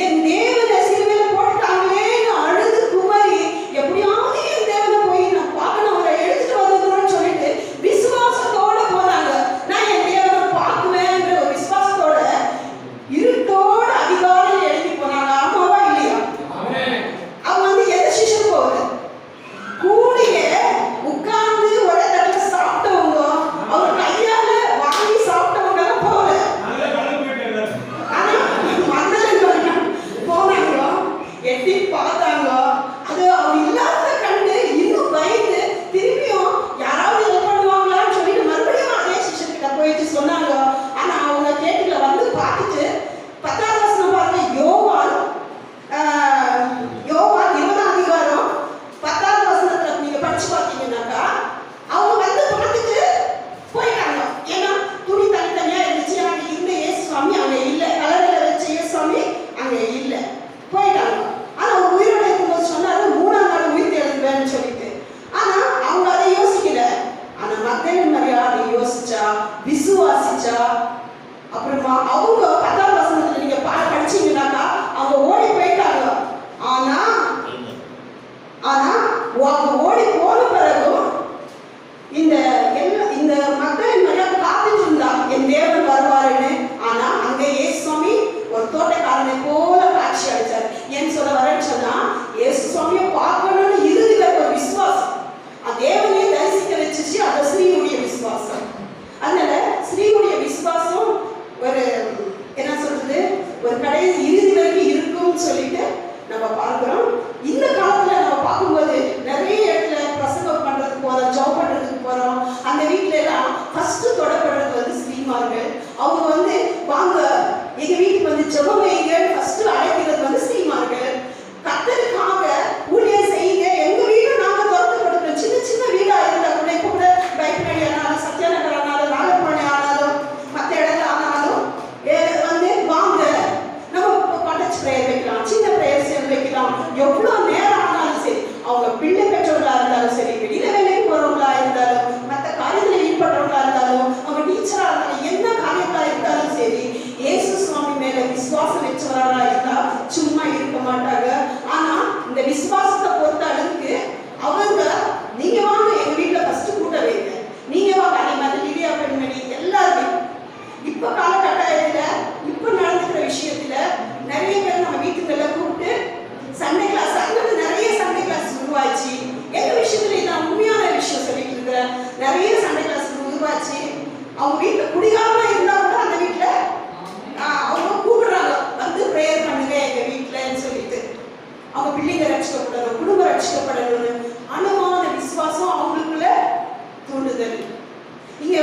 என் தேவனை சிலுவையில போட்டுட்டாங்களேன்னு அழுது குமரி எப்படியாவது என் தேவனை போய் நான் பார்க்கணும், அவரை எடுத்துட்டு வந்துடணும்னு சொல்லிட்டு விசுவாசத்தோட போனாங்க. நான் என் தேவனை பார்க்குவேன்ற ஒரு விசுவாசத்தோட இருட்டோட அதிகாலையில் எழுதி போனாங்க. ஆமாவா இல்லையா? அவங்க எந்த சிஷன் போகுது கூடிய உட்கார்ந்து ஒரே தட்டுல சாப்பிட்டவங்க, அவங்க கையால வாங்கி சாப்பிட்டவங்க போல. ஆனா மகதலேன் போனாங்க, எட்டி பார்த்தாங்க. அது அவங்க இல்லாத கண்டு இன்னும் பயந்து திரும்பியும் யாராவது ஹெல்ப் பண்ணுவாங்களான்னு சொல்லிட்டு மறுபடியும் அதே சிஷன் கிட்ட போயிட்டு சொன்னாங்க. ஆனா அவங்க கேட்டுல வந்து பார்த்துட்டு 10ஆம் வசனம் பாருங்க. யோவான் 20ஆம் அதிகாரம் 10ஆம் வசனத்துல நீங்க படிச்சு பார்த்தீங்கன்னாக்கா அவங்க வந்து பார்த்துட்டு போயிட்டாங்க. ஏன்னா துணி தனித்தனியா இருந்துச்சு. அங்க இருந்த இயேசுவாமி அங்க இல்ல, கலரில் வச்ச இயேசுவாமி அங்க இல்ல, போயிட்டாங்க. ஆனா ஒரு உயிரோட இருக்கும்போது சொன்னாரு 3ஆம் நாள் உயிர் எழுதுவேன்னு சொல்லிட்டு. ஆனா அவங்க அதை யோசிக்கல. ஆனா மகதலேன் மரியாள் யோசிச்சா, விசுவாசிச்சா. அப்புறமா அவங்க 10ஆம் வசனத்துல நீங்க படிச்சீங்கன்னாக்கா அவங்க ஓடி போயிட்டாங்க. ஆனா அவங்க ஓடி போன பிறகும் இந்த மகதலேன் மரியாள் காத்துட்டு இருந்தா என் தேவன் வருவாருன்னு. ஆனா அங்க இயேசுவாமி ஒரு தோட்டக்காரனை போல காட்சி அளிச்சார். ஏன்னு சொல்ல வரேன்னு சொன்னா இயேசுவாமியை பார்க்கணும்னு இறுதியில ஒரு விசுவாசம் தேவனையே தரிசிக்க வச்சுச்சு. அந்த ஸ்ரீயுடைய விசுவாசம். அதனால ஸ்ரீயுடைய விசுவாசம் ஒரு என்ன சொல்றது, ஒரு கடைசி இறுதி வரைக்கும் இருக்கும்னு சொல்லிட்டு நம்ம பார்க்கிறோம். இந்த காலத்துல நம்ம பார்க்கும்போது நிறைய இடத்துல பிரசங்கம் பண்றதுக்கு போறோம், ஜாப் பண்றதுக்கு போறோம். அந்த வீட்டுல எல்லாம் ஃபர்ஸ்ட் தொடப்படுறது வந்து ஸ்ரீமார்கள். அவங்க வந்து வாங்க எங்க வீட்டுக்கு வந்து ஜெபம் வைங்க ஃபர்ஸ்ட் அழைக்கிறது வந்து ஸ்ரீமார்கள். கர்த்தருக்காக ஊழியம் செய்யுங்க. எங்க வீடு நாங்க திறந்து கொடுக்கிறோம். சின்ன சின்ன வீடா இருந்தா கூட இப்ப கூட பைக்நடி ஆனாலும், சத்யாநகர் ஆனாலும், நாகர்பாணி ஆனாலும், மற்ற இடத்துல ஆனாலும் வந்து வாங்க நம்ம காட்டேஜ் பிரேயர் வைக்கலாம், சின்ன பிரேயர் சேர்ந்து வைக்கலாம். எவ்வளவு நேரம் ஆனாலும் சரி, அவங்க பிள்ளை பெற்றவர்களா இருந்தாலும் சரி, வெளியில வேலைக்கு போறவங்களா இருந்தாலும், மற்ற காரியத்துல ஈடுபடுறவங்களா இருந்தாலும், அவங்க டீச்சரா இருந்தாலும், என்ன காரியத்தா இருந்தாலும் சரி, இயேசு சுவாமி மேல விசுவாசம் வச்சவரா இருந்தா சும்மா இருக்க மாட்டாங்க. ஆனா இந்த விசுவாசத்தை பொறுத்த அளவுக்கு அவங்க நீங்க வாங்க எங்க வீட்டுல ஃபர்ஸ்ட் கூட்ட வைங்க, நீங்க வாங்க அதே மாதிரி லிடியா பெண்மணி எல்லாருமே இப்ப காலகட்டத்துல இப்ப நடந்துக்கிற விஷயத்துல நிறைய பேர் நம்ம வீட்டுக்குள்ள கூப்பிட்டு சண்டே கிளாஸ் அங்கே நிறைய சண்டே கிளாஸ் உருவாச்சு. எங்க விஷயத்துல நான் உண்மையான விஷயம் சொல்லிட்டு இருக்கிறேன். நிறைய சண்டே கிளாஸ் உருவாச்சு. அவங்க வீட்டுல குடிகாம இருந்தா கூட அந்த வீட்டுல அவங்க கூப்பிடுறாங்க வந்து பிரேயர் பண்ணுங்க எங்க வீட்டுலன்னு சொல்லிட்டு. அவங்க பிள்ளைங்க ரட்சிக்கப்படணும், குடும்பம் ரட்சிக்கப்படணும்னு அனுமான விசுவாசம் அவங்களுக்குள்ள தூண்டுதல். இங்க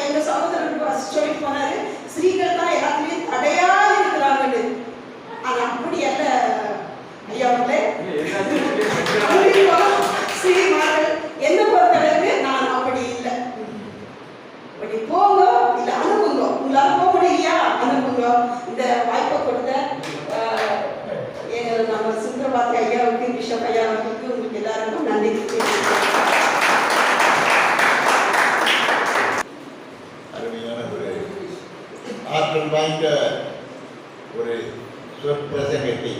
எங்க சகோதரர் சொல்லிட்டு போனாரு, ஸ்திரீகள் தான் எல்லாத்துலயும் தடையா இருக்கிறாங்கன்னு. ஆனா அப்படி அல்ல. சொன்னதுக்கு உங்களுக்கு எல்லாருக்கும் நன்றி. அருமையான ஒரு ஆற்றல் வாய்ந்த ஒரு சொற்பிரசங்கத்தை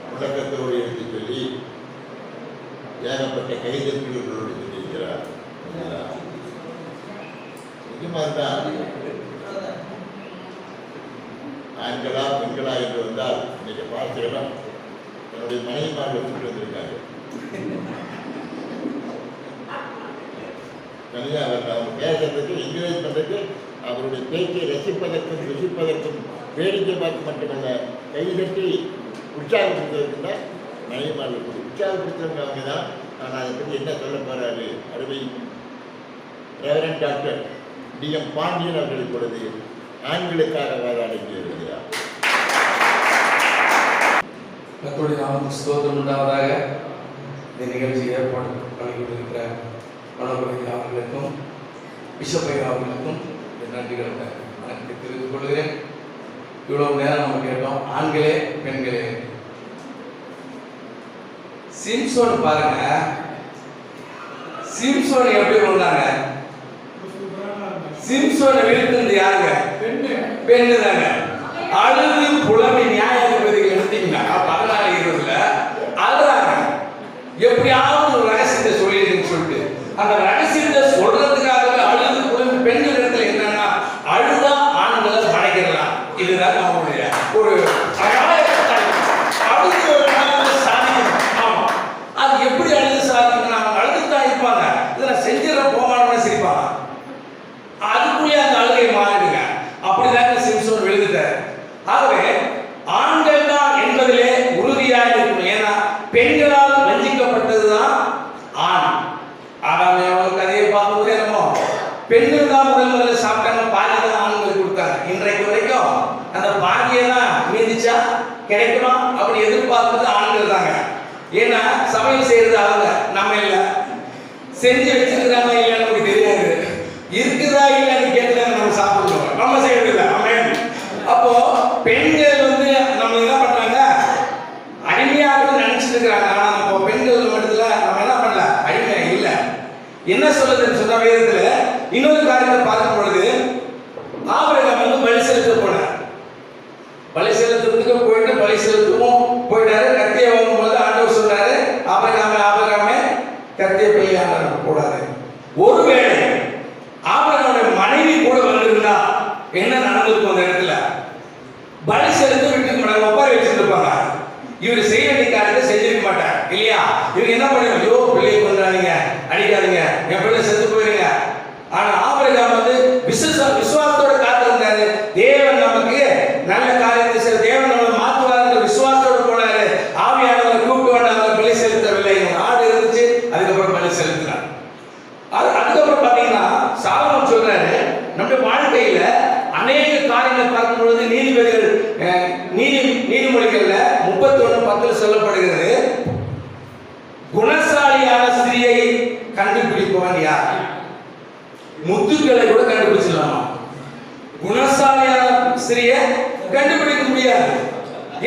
முழக்கத்தோடு எடுத்து சொல்லி ஏகப்பட்ட கைதற்களோடு சொல்லியிருக்கிறார். நிஜமாதான் ஆண்களா பெண்களா என்று வந்தால் இன்னைக்கு பார்த்துக்கலாம் என்னுடைய மனைவிமார்கள் கூட்டு வந்திருக்காங்க. தனியாக அவர்கள் அவங்க பேசுறதுக்கு என்கரேஜ் பண்ணுறதுக்கு அவருடைய பேச்சை ரசிப்பதற்கும் ருசிப்பதற்கும் வேடிக்கை பார்க்க மட்டுமல்ல கைதட்டி உற்சாகப்படுத்துவதற்கு தான் மனைவிமார்கள் கூட உற்சாகப்படுத்துறவங்க அவங்க தான். ஆனால் அதை பற்றி என்ன சொல்ல போகிறாரு அருமை ரெவரண்ட் டாக்டர் டி.எம். பாண்டியன் அவர்கள் இப்பொழுது ஆண்களுக்காக வாதாடி வருகிறார். கர்த்தருடைய நாமத்துக்கு ஸ்தோத்திரம் உண்டாவதாக. இந்த நிகழ்ச்சி ஏற்பாடு பண்ணி கொண்டிருக்கிற மனோபதி அவர்களுக்கும் பிஷப் அவர்களுக்கும் நன்றிகளை வணக்கத்தை தெரிவித்துக் கொள்கிறேன். இவ்வளவு நேரம் நம்ம கேட்டோம் ஆண்களே பெண்களே. சிம்சோன் பாருங்க, சிம்சோன் எப்படி வந்தாங்க? சிம்சோனை வீழ்த்தினது யாருங்க? பெண்ணு தாங்க. அழுது புலமை நியாயாதிபதிகள் எடுத்தீங்கன்னா 14:20 அழுறாங்க. எப்படியாவது ஒரு ரகசியத்தை சொல்லிடுன்னு சொல்லிட்டு அந்த ரகசியத்தை சொல்றதுக்காகவே அழுது புலமை. பெண்கள் இடத்துல என்னன்னா அழுதா ஆண்களை மறைக்கலாம். இதுதான் அவங்களுடைய ஒரு அழுது ஒரு சாதிக்கணும். ஆமா, அது எப்படி அழுது சாதிக்கணும்? அவங்க அழுதுதான் இருப்பாங்க. இதை செஞ்சிடற போமானவன சிரிப்பாங்க. அதுக்குள்ளே அந்த அழுகை மாறிடுங்க. அப்படிதான் சிம்சோன் விழுந்துட்டார். ஆகவே ஆண்கள் தான் என்பதிலே உறுதியாக இருக்கும். ஏன்னா பெண்களால் வஞ்சிக்கப்பட்டதுதான் ஆண். ஆகாம அவங்களுக்கு கதையை பார்க்கும்போதே நம்ம பெண்கள் தான் முதல்ல சாப்பிட்டாங்க, பாதி தான் ஆண்களுக்கு கொடுத்தாங்க. இன்றைக்கு வரைக்கும் அந்த பாதியை தான் மீதிச்சா கிடைக்குமா அப்படி எதிர்பார்ப்பது ஆண்கள் தாங்க. ஏன்னா சமையல் செய்யறது அவங்க, நம்ம இல்லை. செஞ்சு வச்சிருக்கிறாங்க இல்லைன்னு நமக்கு தெரியாது. இருக்குதா இல்லைன்னு கேட்டுதான் நம்ம சாப்பிடுவோம், நம்ம செய்யறதில்லை. அப்போ பெண்கள் வந்து நம்ம என்ன பண்றாங்க, அடிமையாக நினைச்சிட்டு இருக்கிறாங்க. ஆனா நம்ம பெண்கள் இடத்துல நம்ம என்ன பண்ணல, அடிமை இல்லை. என்ன சொல்லுதுன்னு சொன்ன வேதத்துல இன்னொரு காரியத்தை பார்க்கும் பொழுது ஆபிரகாம் வந்து பலி செலுத்த போனார். பலி செலுத்துறதுக்கு போயிட்டு பலி செலுத்தவும் போயிட்டாரு. கத்தியை வாங்கும்போது ஆண்டவர் சொன்னாரு, ஆபிரகாமே கத்தியை பலியாக போடாது. ஒருவேளை ஆபிரகாமுடைய மனைவி கூட வந்திருந்தா என்ன நடந்திருக்கும்? அந்த இடத்துல பலி செலுத்த விட்டு ஒப்பாரி வச்சிருப்பாங்க. இவர் செய்ய வேண்டிய காரியத்தை செஞ்சிருக்க மாட்டார் இல்லையா? இவங்க என்ன பண்ணுவாங்க, ஐயோ பிள்ளையை கொண்டாதீங்க, அடிக்காதீங்க, என் பிள்ளை செத்து போயிருங்க. ஆனா ஆபிரகாம் வந்து விசுவாசத்தோட காத்திருந்தாரு. தேவன் நமக்கு நல்ல காரியத்தை செய்ய, தேவன் நம்மளை மாற்றுவார் விசுவாசத்தோடு போனாரு. ஆவியானவரை கூப்பிட்டு வந்தாங்க, பலி செலுத்தவில்லை. ஆடு இருந்துச்சு, அதுக்கப்புறம் பலி செலுத்தினார். அதுக்கப்புறம் பாத்தீங்கன்னா சாலமோன் சொல்றாரு, நம்முடைய வாழ்க்கையில அநேக காரியங்களை பார்க்கும் பொழுது நீதிமொழிகள்ல 31:10 சொல்லப்படுகிறது, குணசாலியான ஸ்திரியை கண்டுபிடிப்பவன் யார்? முத்துக்களை கூட கண்டுபிடிச்சிடலாமா? குணசாலியான ஸ்திரியை கண்டுபிடிக்க முடியாது.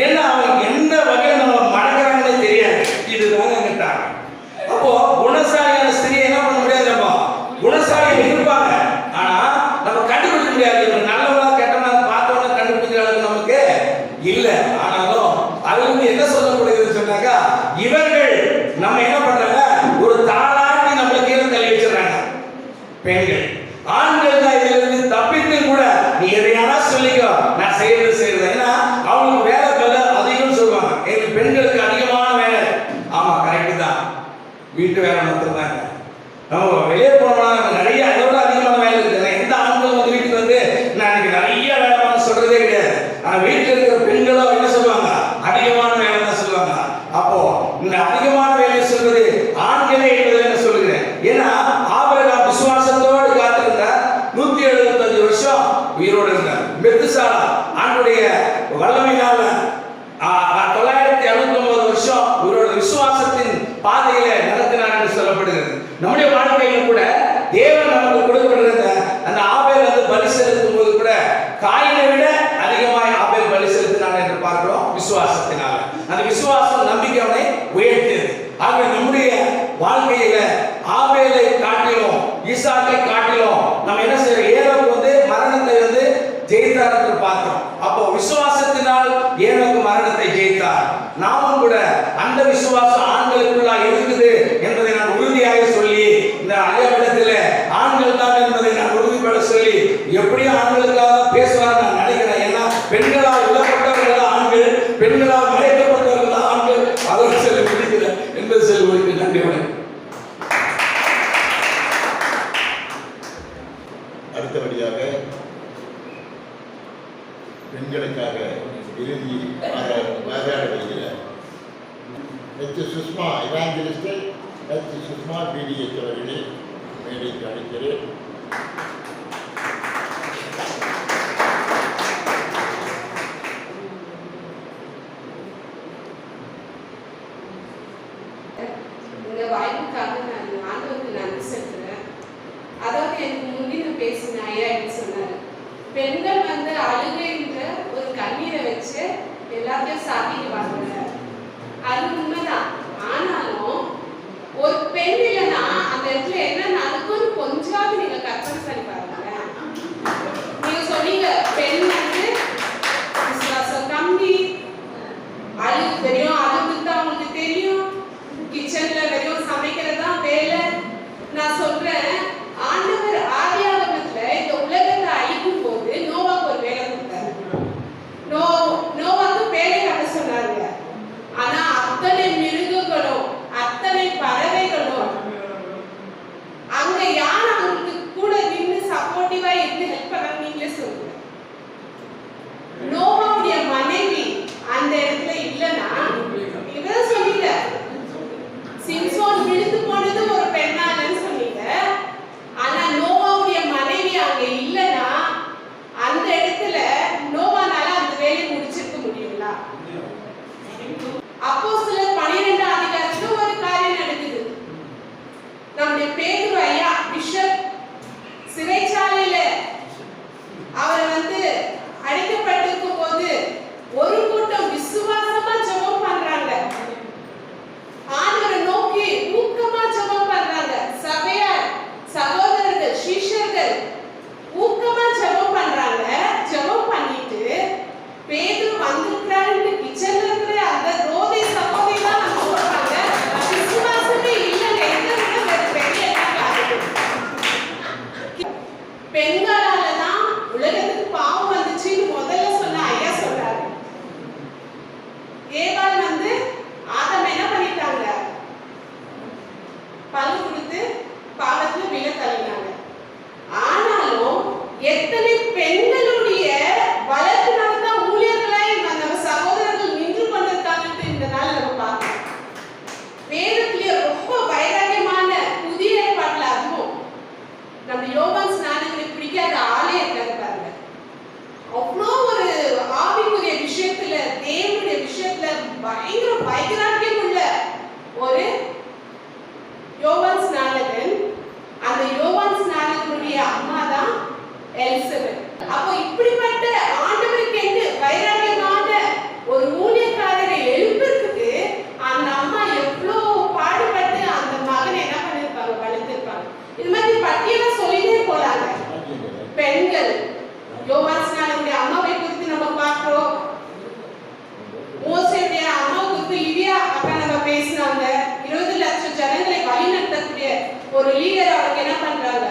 ஏன்னா அவன் எந்த வகையில் நம்ம மடங்குறாங்கன்னே தெரியாது. இதுதான் கேட்டாங்க. அப்போ குணசாலியான ஸ்திரியை என்ன பண்ண முடியாது? நம்ம குணசாலிகள் இருப்பாங்க, ஆனா நம்ம கண்டுபிடிக்க முடியாது. இவங்க நல்லவனா கெட்டவனா பார்த்தவனா கண்டுபிடிக்கிற அளவுக்கு நமக்கு இல்ல. ஆனாலும் அதுல இருந்து என்ன சொல்லப்படுகிறது சொன்னாக்கா, இவர்கள் நம்ம என்ன பண்றாங்க, ஒரு தாளாட்டி நம்மள கீழே தள்ளி வச்சிடறாங்க. பெண்கள், ஆண்கள் தான் இதுல இருந்து தப்பித்து கூட நீ எதையானா சொல்லிக்கோ, நான் செய்யறது. ஏன்னா அவங்களுக்கு வேலை பல அதிகம் சொல்லுவாங்க. எங்களுக்கு பெண்களுக்கு அதிகமான வேலை. ஆமா, கரெக்ட் தான். வீட்டு வேலை மட்டும் தாங்க. நம்ம வெளியே போனோம்னா நிறைய அதோட அதிகமான வேலை இருக்கு. எந்த ஆண்களும் வந்து வீட்டுக்கு வந்து நான் இன்னைக்கு நிறைய வேலை சொல்றதே கிடையாது. ஆனா வீட்டில் இருக்கிற பெண்களும் என்ன சொல்லுவாங்க, அதிகமான வேலை தான் சொல்லுவாங்க. அப்போ இந்த அதிகமான வேலையை சொல்றது ஆண்களே என்பதை என்ன சொல்லுகிறேன். ஏன்னா ஆபிரகாம் விசுவாசத்தோடு காத்திருந்தார். 175 வருஷம் உயிரோடு இருந்தார். மெத்துசாலா ஆண்டுடைய வல்லமையால 969 வருஷம் இவரோட விசுவாசத்தின் பாதையில நடத்தினார் என்று சொல்லப்படுகிறது. நம்முடைய வாழ்க்கையில கூட தேவன் நமக்கு கொடுக்கப்படுகிற அந்த ஆபேல் வந்து பலி செலுத்தும் போது கூட காயினை விட அதிகமாய் ஆபேல் பலி செலுத்தினார் என்று பார்க்கிறோம். விசுவாசத்தினால அந்த விசுவாசம் நம்பிக்கை அவனை உயர்த்தியது. ஆகவே நம்முடைய வாழ்க்கையில ஆபேலை காட்டிலும் ஈசாக்கை காட்டிலும் நம்ம என்ன செய்யறோம்? ஏனோக்கு மரணத்தை ஜெயித்தார் என்று பார்த்தோம். அப்போ விசுவாசத்தினால் ஏனோக்கு மரணத்தை ஜெயித்தார். நாமும் கூட அந்த விசுவாசம் ஆண்களுக்குள்ளா இருக்குது என்பதை நான் உறுதியாக சொல்லி, இந்த அலைவடத்தில் ஆண்கள் தான் என்பதை நான் உறுதிப்பட சொல்லி, எப்படியும் ஆண்களுக்காக பேசுவார் நான் நினைக்கிறேன். ஏன்னா பெண்களால் விடப்பட்டவர்கள் ஆண்கள், பெண்களால் மறைக்கப்பட்டவர்கள் ஆண்கள். அதோடு சொல்லி முடிக்கிறேன் என்பது செல்வதற்கு நன்றி. அடுத்தபடியாக பெண்களுக்காக இறுதி வாதாட வருகிறார் சுஷ்மா இவாஞ்சலிஸ்டை சுஷ்மா பிடிஎச் அவர்களே மேடைக்கு அழைக்கிறேன். இந்த வாய்ப்புக்காக நான் ஆண்டவருக்கு நன்றி செலுத்துறேன். அதாவது எனக்கு முன்னின பேசின ஐயா இப்படி சொன்னாரு, பெண்கள் அழுகைன்ற ஒரு கண்ணீரை வச்சு எல்லாத்தையும் சாதிக்குவாங்க. அது உண்மைதான். ஆனாலும் ஒரு பெண் இல்லைன்னா அந்த இடத்துல என்ன நடக்கும்னு கொஞ்சமாவது நீங்க கற்பனை பண்ணி பாருங்க. நீங்க சொன்னீங்க பெண் விசுவாசம் கம்மி, அழுகு தெரியும், அழுகுது அவங்களுக்கு தெரியும், கிச்சன்ல வெறும் சமைக்கிறதா வேலை. நான் சொல்றேன், ஆண்டவர் ஆதியாகமத்துல இந்த உலகத்தை அழிக்கும் போது நோவாக்கு ஒரு வேலை கொடுத்தாரு. நோவாக்கு வேலை கட்ட சொன்னாருங்க. ஆனா அத்தனை மிருகங்களும் அத்தனை பறவைகளும் அங்க யார் அவங்களுக்கு கூட நின்று சப்போர்ட்டிவா இருந்து ஹெல்ப் பண்ணாங்க? நீங்களே சொல்லுங்க. நோவாவுடைய மனைவி அந்த இடத்துல இல்லைன்னா இதான் சொன்னீங்க, சிம்சோன் விழுந்து போனது ஒரு பெண்ணாலன்னு சொன்னீங்க. ஆனா நோவாவுடைய மனைவி அங்க இல்லைன்னா அந்த இடத்துல நோவானால அந்த வேலையை முடிச்சிருக்க முடியுங்களா? அப்போஸ்தலர் 12 அதிகாரத்துல ஒரு காரியம் நடக்குது. நம்முடைய பேதுரு ஐயா பிஷப் சிறைச்சாலையில அவர் அடைக்கப்பட்டிருக்கும் போது ஒரு கூட்டம் விசுவாசமா ஜெபம் பண்றாங்க. ஆண்டவரை நோக்கி ஊக்கமா ஜெபம் பண்றாங்க. சபையார், சகோதரர்கள், சிஷ்யர்கள் ஊக்கமா ஜெபம் பண்றாங்க. ஜெபம் பண்ணிட்டு பேதுரு வந்திருக்கிறான்னு கிச்சன்ல இருக்கிற அந்த ரோதை சகோதரி தான் நம்ம சொல்றாங்க. விசுவாசமே இல்லைங்க. இதை விட வேற பெரிய பெண்களால தான் உலகத்துக்கு பாவம் வந்துச்சுன்னு முதல்ல சொன்ன ஐயா சொல்றாரு. ஏவாள் ஆதம் என்ன பண்ணிட்டாங்க? பலு கொடுத்து பாவத்துல விழ தள்ளினாங்க. ஆனாலும் எத்தனை பெண்களுடைய வளர்ச்சினால தான் ஊழியர்களாய் நம்ம சகோதரர்கள் நின்று கொண்டிருக்காங்கன்னு இந்த நாள் நம்ம பார்க்கணும். வேதத்திலேயே ரொம்ப வைராக்கியமான புதிய ஏற்பாட்டுல அதுவும் நம்ம யோவான் ஸ்நானங்களை பிடிக்காத ஆளே இருக்காது பாருங்க. அவ்வளோ ஒரு ஆவிக்குரிய விஷயத்துல, தேவனுடைய விஷயத்துல பயங்கர வைராக்கியம் உள்ள ஒரு யோவான் ஸ்நானகன். அந்த யோவான் ஸ்நானகனுடைய அம்மா தான் எலிசபெத். அப்போ இப்படிப்பட்ட ஆண்டவருக்கு என்று வைராக்கியமான ஒரு ஊழியக்காரரை எழுப்புறதுக்கு அந்த அம்மா எவ்வளோ பாடுபட்டு அந்த மகனை என்ன பண்ணிருப்பாங்க, வளர்த்திருப்பாங்க. இது மாதிரி பட்டியலா சொல்லிட்டே போலாங்க. பெண்கள் யோவான் ஸ்நானகனுடைய அம்மாவை குறித்து நம்ம பார்க்கிறோம். மோசேயுடைய அம்மா குறித்து லிடியா அக்கா நம்ம பேசினாங்க. 20 லட்சம் ஜனங்களை வழிநடத்தக்கூடிய ஒரு லீடர் அவங்க என்ன பண்றாங்க,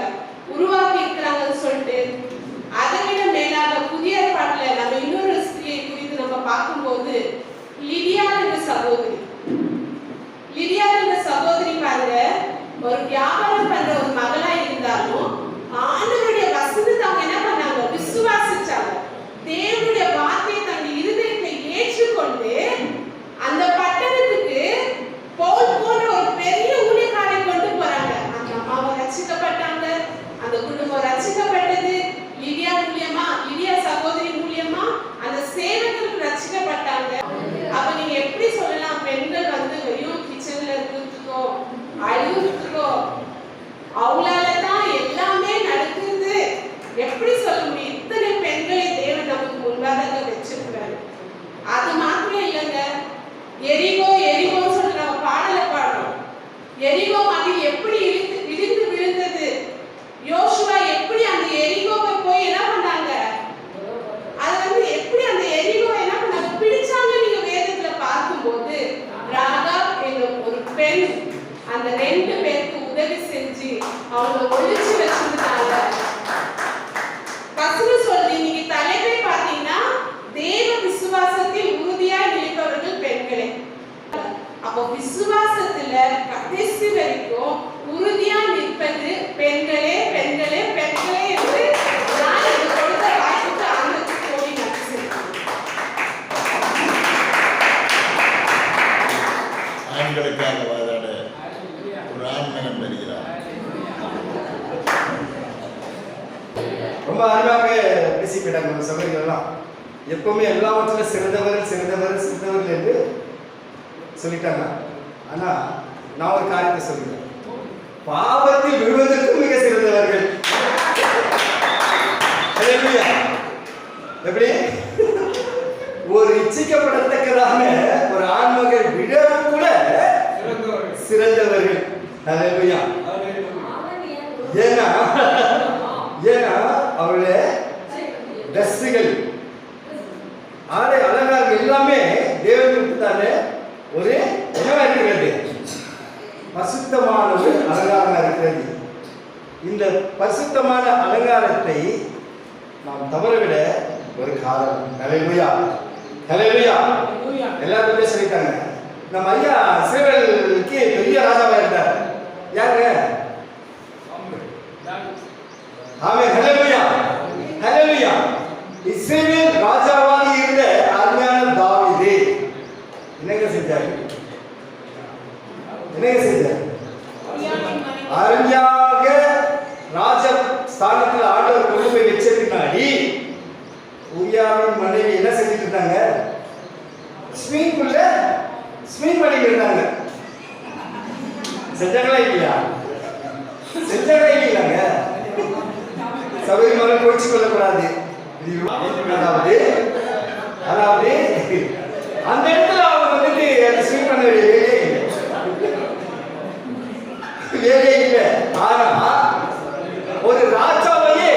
உருவாக்கி இருக்கிறாங்கன்னு சொல்லிட்டு, அதை விட மேலாக புதிய ஏற்பாட்டுல நம்ம இன்னொரு ஸ்திரியை குறித்து நம்ம பார்க்கும்போது லிடியா என்ற சகோதரி. லிடியா என்ற சகோதரி பாருங்க, ஒரு வியாபாரம் பண்ற ஒரு மகளா இருந்தாலும் ஆண்டவருடைய வசனத்தை அவங்க என்ன பண்ணாங்க, விசுவாசிச்சாங்க. தேவனுடைய வார்த்தையை தன்னுடைய இருதயத்தை ஏற்றுக்கொண்டு அந்த பட்டணத்துக்கு பவுல் போன்ற ஒரு பெரிய ஊழியக்காரை கொண்டு போறாங்க. அந்த அம்மாவை ரட்சிக்கப்பட்டாங்க, அந்த குடும்பம் ரட்சிக்கப்பட்டது. லிடியா மூலியமா, லிடியா சகோதரி மூலியமா அந்த சேவகர்கள் ரட்சிக்கப்பட்டாங்க. அப்ப நீங்க எப்படி சொல்லலாம், பெண்கள் வெறும் கிச்சன்ல இருக்கிறதுக்கோ அழுகுறதுக்கோ விசுவாசத்துல கடைசி வரைக்கும் உறுதியா நிற்பது பெண்களே பெண்களே பெண்களே என்று நான் எனக்கு கொடுத்த வாய்ப்புக்கு ஆண்டுக்கு கோடி நன்றி செலுத்துகிறேன். ஆண்களுக்காக வாதாட ஒரு ஆண்மகன் வருகிறார். ரொம்ப அருமையாக பேசி போயிட்டாங்க நம்ம சகோதரிகள்லாம். எப்பவுமே எல்லாவற்றிலும் சிறந்தவர் சிறந்தவர் சிறந்தவர்கள் என்று சொல்லிட்டாங்க. ஆனா நான் ஒரு காரியத்தை சொல்லுறேன், பாவத்தில் விழுவதற்கும் மிக சிறந்தவர்கள். ஹல்லேலூயா. எப்படி ஒரு இச்சிக்கப்படத்தக்கதான ஒரு ஆண்மகன் விழவும் கூட சிறந்தவர்கள். ஹல்லேலூயா. ஏன்னா அவருடைய ட்ரெஸ்ஸுகள், ஆடை அலங்காரம் எல்லாமே தேவனுக்கு தானே ஒரு என்னவா இருக்கிறது, பரிசுத்தமான ஒரு அலங்காரமா இருக்கிறது. இந்த பரிசுத்தமான அலங்காரத்தை நாம் தவறவிட ஒரு காலம். ஹல்லேலூயா, ஹல்லேலூயா. எல்லாரும் பத்தி சொல்லிட்டாங்க. நம்ம ஐயா இஸ்ரவேலுக்கு பெரிய ராஜாவா இருந்தார். யாருங்க? ஆமென். ஹல்லேலூயா, ஹல்லேலூயா. இஸ்ரவேல் ராஜாவாக இருந்த அருமையான தாவீது என்னங்க செஞ்சார்? என்னங்க செஞ்சார்? அருமையாக ராஜ ஸ்தானத்தில் ஆண்டவர் கொண்டு போய் வச்ச பின்னாடி உரியாவின் மனைவி என்ன செஞ்சுட்டு இருந்தாங்க? ஸ்விமிங் பண்ணிட்டு இருந்தாங்க. செஞ்சாங்களா இல்லையா? செஞ்சாங்களா இல்லையாங்க? சபையை கோச்சு கொள்ளக்கூடாது. அதாவது அந்த இடத்துல அவங்க வந்துட்டு ஸ்விம் பண்ண வேலையே இல்லை. ஆனா ஒரு ராஜாவையே,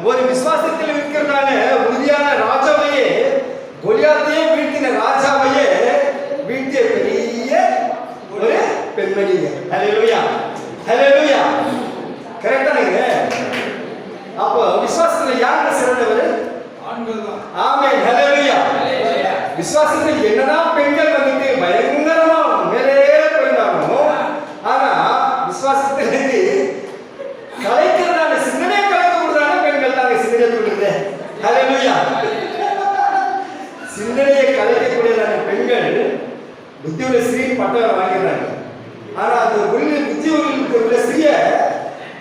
ஒரு விசுவாசத்தில் இருக்கிறதான உறுதியான ராஜாவையே, கோலியாத்தையே வீழ்த்தின ராஜாவையே வீழ்த்திய பெரிய ஒரு பெண்மணி. ஹல்லேலூயா, ஹல்லேலூயா. கரெக்டானுங்க. அப்போ விசுவாசத்துல யாரு சிறந்தவர்? ஆண்கள் தான். ஆமென். ஹல்லேலூயா. விசுவாசத்தில் என்னதான் பெண்கள் வந்துட்டு பயங்கரமா மேலே போயிருந்தாலும், ஆனா விசுவாசத்திலிருந்து கலைக்கிறதான சிந்தனையை கலக்க விடுறாங்க பெண்கள் தாங்க. சிந்தனை சொல்லுது. ஹல்லேலூயா. சிந்தனையை கலைக்கக்கூடியதான பெண்கள் புத்தியுள்ள ஸ்ரீ பட்டம் வாங்கிறாங்க. ஆனா அந்த புத்தி உள்ள ஸ்ரீய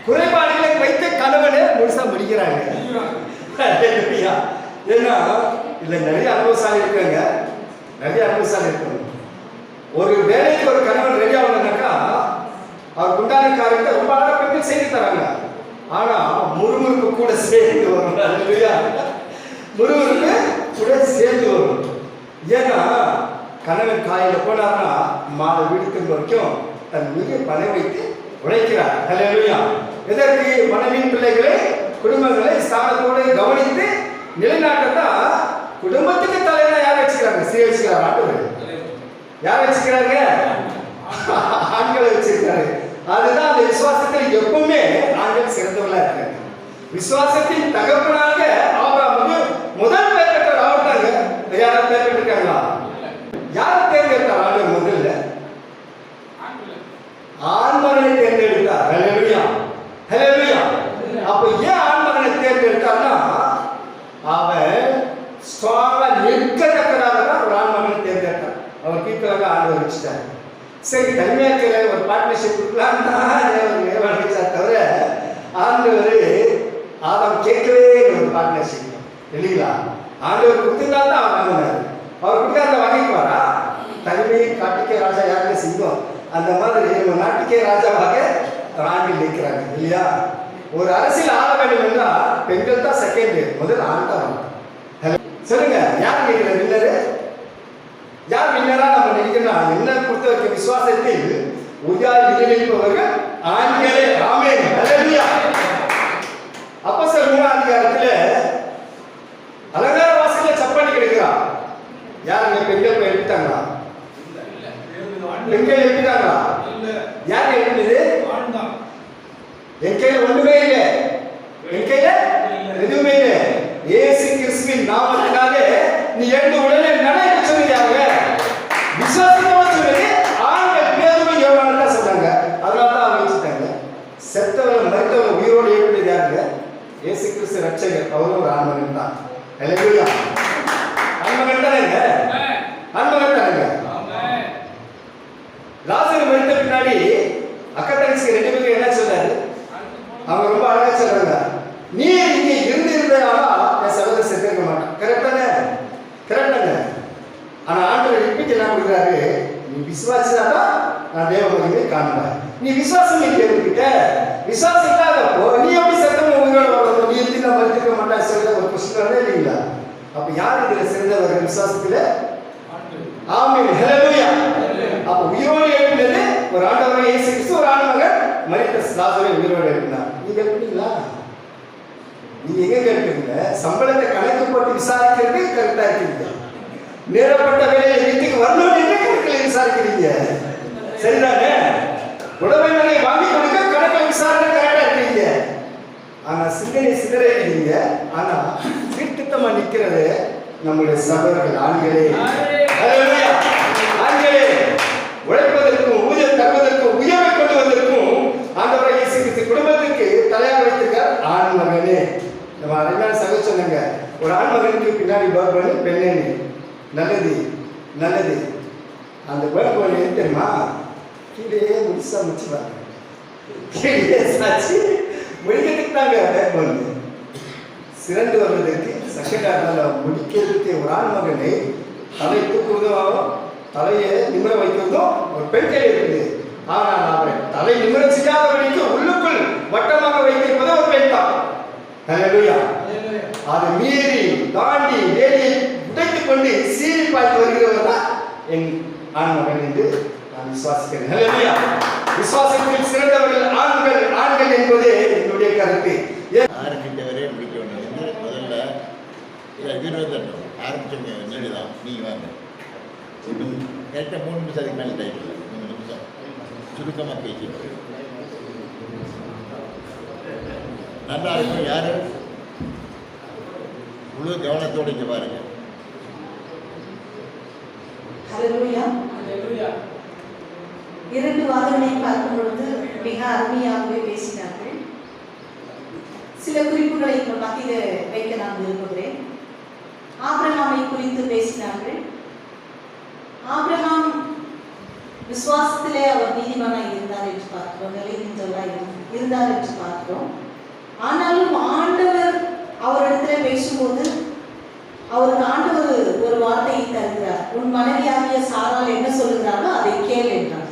குறைபாடுகளை வைத்த கணவனை முழுசா முடிக்கிறாங்க. ஏன்னா இதுல நிறைய அனுபவசாலி இருக்காங்க, நிறைய அனுபவசாலி இருக்காங்க. ஒரு வேலைக்கு ஒரு கணவன் ரெடி ஆகணும்னாக்கா அவருக்கு உண்டான காரியத்தை ரொம்ப அழகா பெண்கள் செய்து தராங்க. ஆனா முறுமுறுப்பு கூட சேர்ந்து வரும். முறுமுறுப்பு கூட சேர்ந்து வரும். ஏன்னா கணவன் காலையில போனார்னா மாலை வீட்டுக்கு வரைக்கும் தன் மிக பணம் வைத்து உழைக்கிறார். ஹல்லேலூயா. எதற்கு? மனைவியின் பிள்ளைகளை, குடும்பங்களை ஸ்தானத்தோடு கவனித்து நிலைநாட்டத்தான். குடும்பத்துக்கு தலைவனா யார் வச்சுக்கிறாங்க? ஸ்ரீ வச்சுக்கிறார். ஆண்டவர் யார் வச்சுக்கிறாங்க? ஆண்களை வச்சிருக்காரு. அதுதான் அந்த விசுவாசத்தில் எப்பவுமே ஆண்கள் சிறந்தவர்களா இருக்காங்க. விசுவாசத்தின் தகப்பனாக ஆபிரகாமுக்கு முதல் பேர் பெற்றவர் அவர் தாங்க. யாராவது பேர் பெற்றிருக்காங்களா? யாரை தேர்ந்தெடுத்தார் ஆண்டவர்? முதல்ல ஆண்மகனை தேர்ந்தெடுத்தார். ஹல்லேலூயா, ஹல்லேலூயா. அப்ப ஏன் ஆண்மகனை தேர்ந்தெடுத்தார்னா அவன் ஸ்ட்ராங்கா நிற்கத்தக்கதாக தான் ஒரு ஆண்மகனை தேர்ந்தெடுத்தார். அவர் கீழ்களாக ஆண்டவர் வச்சுட்டார். சரி, தனிமையா இருக்கிற ஒரு பார்ட்னர்ஷிப் கொடுக்கலாம் தான் வச்சார். தவிர ஆண்டவர் ஆதாம் கேட்கவே ஒரு பார்ட்னர்ஷிப் இல்லைங்களா? ஆண்டவர் கொடுத்துருந்தா தான் அவன் வாங்கினார். அவர் கொடுக்காத வாங்கிக்குவாரா? தனிமையை காட்டுக்கே ராஜா யாருன்னு சிங்கம். அந்த மாதிரி ஒரு நாட்டுக்கே ராஜாவாக ஆண்கள் நிற்கிறாங்க இல்லையா? ஒரு அரசியல் ஆள வேண்டும் என்றால் பெண்கள் தான் செகண்ட், முதல் ஆண் தான். சொல்லுங்க, யார் நிற்கிற வின்னரு? யார் வின்னரா நம்ம நினைக்கணும்? என்ன பொறுத்த வரைக்கும் விசுவாசத்தில் உறுதியாய் நிலைநிற்பவர்கள் ஆண்களே. ஆமென். ஹல்லேலூயா. அப்போஸ்தலர் 3ஆம் அதிகாரத்துல அலங்கார வாசல்ல சப்பானி கிடைக்கிறான். யாருங்க? பெண்கள் போய் எடுத்தாங்களா? பெண்கள் எடுத்தாங்களா? யார் எடுத்தது? என் கையில ஒண்ணுமே இல்லை, என் கையில எதுவுமே இல்லை. இயேசு கிறிஸ்துவின் நாமத்தினாலே நீ எழுந்து உடனே நடைபெற சொல்லுங்க. விசுவாசத்தோட சொல்லுங்க. லாசரு மரித்த பின்னாடி அக்கா தங்கச்சி 2 பேரும் என்ன சொல்றாரு? அவங்க ரொம்ப அழகா சொல்றாங்க, நீ இங்கே இருந்திருந்தா என் சகோதரர் செத்துக்க மாட்டான். கரெக்டாங்க? கரெக்டாங்க. ஆனா ஆண்டவர் இப்படி என்ன கொடுக்குறாரு? நீ விசுவாசிச்சாதான் நான் தேவ மகிமை காண்பாய். நீ விசுவாசம் இல்லைக்கிட்ட, விசுவாசம் இல்லாதப்போ நீ எப்படி செத்தவங்க உங்களோட வரணும்? நீ எப்படி நான் மறுத்துக்க மாட்டேன் சொல்ற ஒரு கொஸ்டின் வரவே இல்லைங்களா? அப்ப யார் இதுல சிறந்தவர்கள் விசுவாசத்துல? ஆமென், ஹல்லேலூயா. அப்ப உயிரோடு எழுப்பினது ஒரு ஆண்டவராக இயேசு கிறிஸ்து, ஒரு ஆண்டவர் மரித்த லாசரை உயிரோடு எழுப்பினார். நீங்க எழுப்பினீங்களா? நீங்க எங்க கேட்பீங்க? சம்பளத்தை கணக்கு போட்டு விசாரிக்கிறது கரெக்டா இருக்கீங்க. நேரப்பட்ட வேலையை வீட்டுக்கு வரணும் என்று கணக்கில் விசாரிக்கிறீங்க. சரிதானே? உடமைகளை வாங்கி கொடுக்க கணக்கில் விசாரணை கரெக்டா இருக்கீங்க. ஆனா சிந்தனை சிதறீங்க. ஆனா சீர்திருத்தமா நிக்கிறது நம்முடைய சகோதரர்கள் ஆண்களே. ஹல்லேலூயா. ஆண்களே, உழைப்பதற்கும் ஊதியம் தருவதற்கும் உயர்வை கொண்டு வந்ததற்கும் ஆண்டவராகிய இயேசு கிறிஸ்து குடும்பத்துக்கு தலையாக வைத்திருக்கார் ஆண் மகனே. நம்ம அருமையான சகோதரர் சொன்னாங்க, ஒரு ஆண் மகனுக்கு பின்னாடி பேர் பண்ணி பெண்ணே நல்லது நல்லது. அந்த பேர் பண்ணி தெரியுமா? கீழே முடிச்சா முடிச்சுவாங்க. கீழே சாட்சி முடிக்கிறதுக்கு தாங்க பேர் பண்ணு. சிறந்து வருவதற்கு செகண்டாக முடிக்கிறதுக்கு ஒரு ஆண் மகனை தலை தூக்குவதும் தலையை நிமிர வைக்கிறதும் ஒரு பெண் கையில் இருக்குது. ஆனால் அவரை தலை நிமிர செய்யாதவர்களுக்கு உள்ளுக்குள் வட்டமாக வைத்திருப்பது ஒரு பெண் தான். ஹல்லேலூயா. அதை மீறி தாண்டி வேலையை உடைத்துக் கொண்டு சீறி பாய்த்து வருகிறவர் தான் என் ஆண் மகன் என்று நான் விசுவாசிக்கிறேன். ஹல்லேலூயா. விசுவாசத்தில் சிறந்தவர்கள் ஆண்கள். ஆண்கள் என்பது என்னுடைய கருத்து. ஆரம்பித்தவரே முடிக்க வேண்டியது. முதல்ல இதை வீரதண்டம் ஆரம்பிச்சவங்க என்னதான் நீங்கள் வாங்க. கரெக்டாக 3 நிமிஷம் அதுக்கு மேலே டைம் இல்லை. 3 நிமிஷம் சுருக்கமாக பேசிட்டு நல்லா இருக்கும். யாரு முழு கவனத்தோடு இங்கே பாருங்க. ஹல்லேலூயா. 2 வாதங்களை பார்க்கும் பொழுது மிக அருமையாகவே பேசினார்கள். சில குறிப்புகளை உங்கள் மத்தியில் வைக்க நான் விரும்புகிறேன். ஆபிரகாமை குறித்து பேசினார்கள். ஆபிரகாம் விசுவாசத்திலே அவர் நீதிமானாய் இருந்தார் என்று பார்க்கிறோம், நிலைநின்றவராய் இருந்தார் என்று பார்க்கிறோம். ஆனாலும் ஆண்டவர் அவரிடத்துல பேசும்போது அவருக்கு ஆண்டவர் ஒரு வார்த்தையை தருகிறார். உன் மனைவியாகிய சாரால் என்ன சொல்லுகிறாரோ அதை கேள் என்றார்.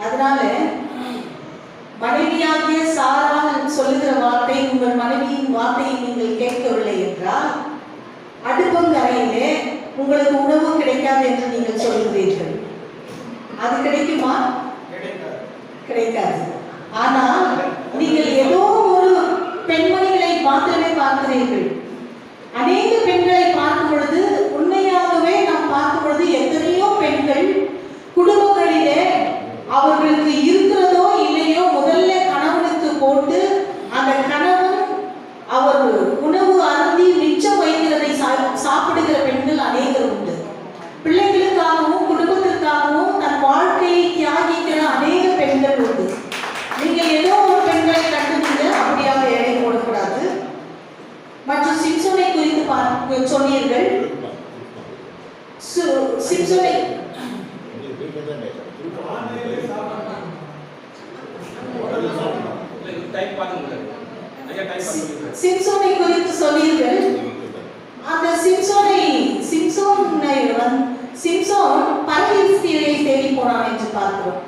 அதனால மனைவியாகிய சாரால் சொல்லுகிற வார்த்தை, உங்கள் மனைவியின் வார்த்தையை நீங்கள் கேட்கவில்லை என்றால் அடுப்பங்கரையிலே உங்களுக்கு உணவு கிடைக்காது என்று நீங்கள் சொல்கிறீர்கள். அது கிடைக்குமா? கிடைக்காது. ஆனால் நீங்கள் ஏதோ ஒரு பெண்மணிகளை மாத்திரமே பார்க்கிறீர்கள். அநேக பெண்களை பார்க்கும் பொழுது உண்மையாகவே நாம் பார்க்கும் பொழுது எத்தனையோ பெண்கள் குடும்பங்களிலே அவர்களுக்கு இருக்கிறதோ இல்லையோ முதல்ல கணவனுக்கு போட்டு அந்த கணவன் அவர் உணவு அருந்தி மிச்சம் வைக்கிறதை சாப்பிடுகிற பெண்கள் அநேகர் உண்டு. பிள்ளைகளுக்காகவும் குடும்பத்திற்காகவும் தன் வாழ்க்கையை தியாகிக்கிற அநேக பெண்கள் உண்டு. நீங்கள் ஏதோ ஒரு பெண்களை கண்டுபிடிங்க, அப்படியாக எடை போடக்கூடாது. மற்றும் சிம்சோனை குறித்து சொன்னீர்கள். சிம்சோனை சிம்சோனை குறித்து சொன்னீர்கள். அந்த சிம்சோன் பரதேசியை தேடி போனான் என்று பார்க்கிறோம்.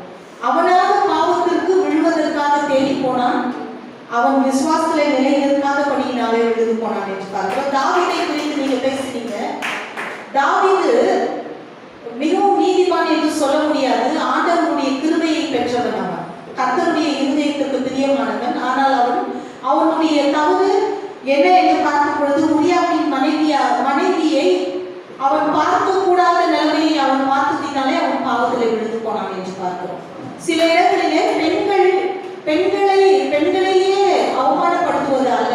அவனாக பாவத்திற்கு விழுவதற்காக தேடி போனான். அவன் விசுவாசத்திலே நிலைநிற்காதபடியினாலே விழுந்து போனான் என்று பார்க்கிறோம். தாவீதை குறித்து நீங்க பேசுறீங்க. தாவீது மிகவும் நீதிமான் என்று சொல்ல முடியாது. ஆண்டவருடைய கிருபையை பெற்றவன் அவன். கர்த்தருடைய இருதயத்துக்கு பிரியமானவன். ஆனால் அவனுடைய தவறு என்ன என்று பார்க்கும் பொழுது உரியாவின் மனைவியை அவன் பார்க்க கூடாத நிலைமையை அவன் பார்த்ததினாலே அவன் பாவத்திலே விழுந்து போனான் என்று பார்க்கிறோம். சில இடங்களிலே பெண்களையே அவமானப்படுத்துவது அல்ல,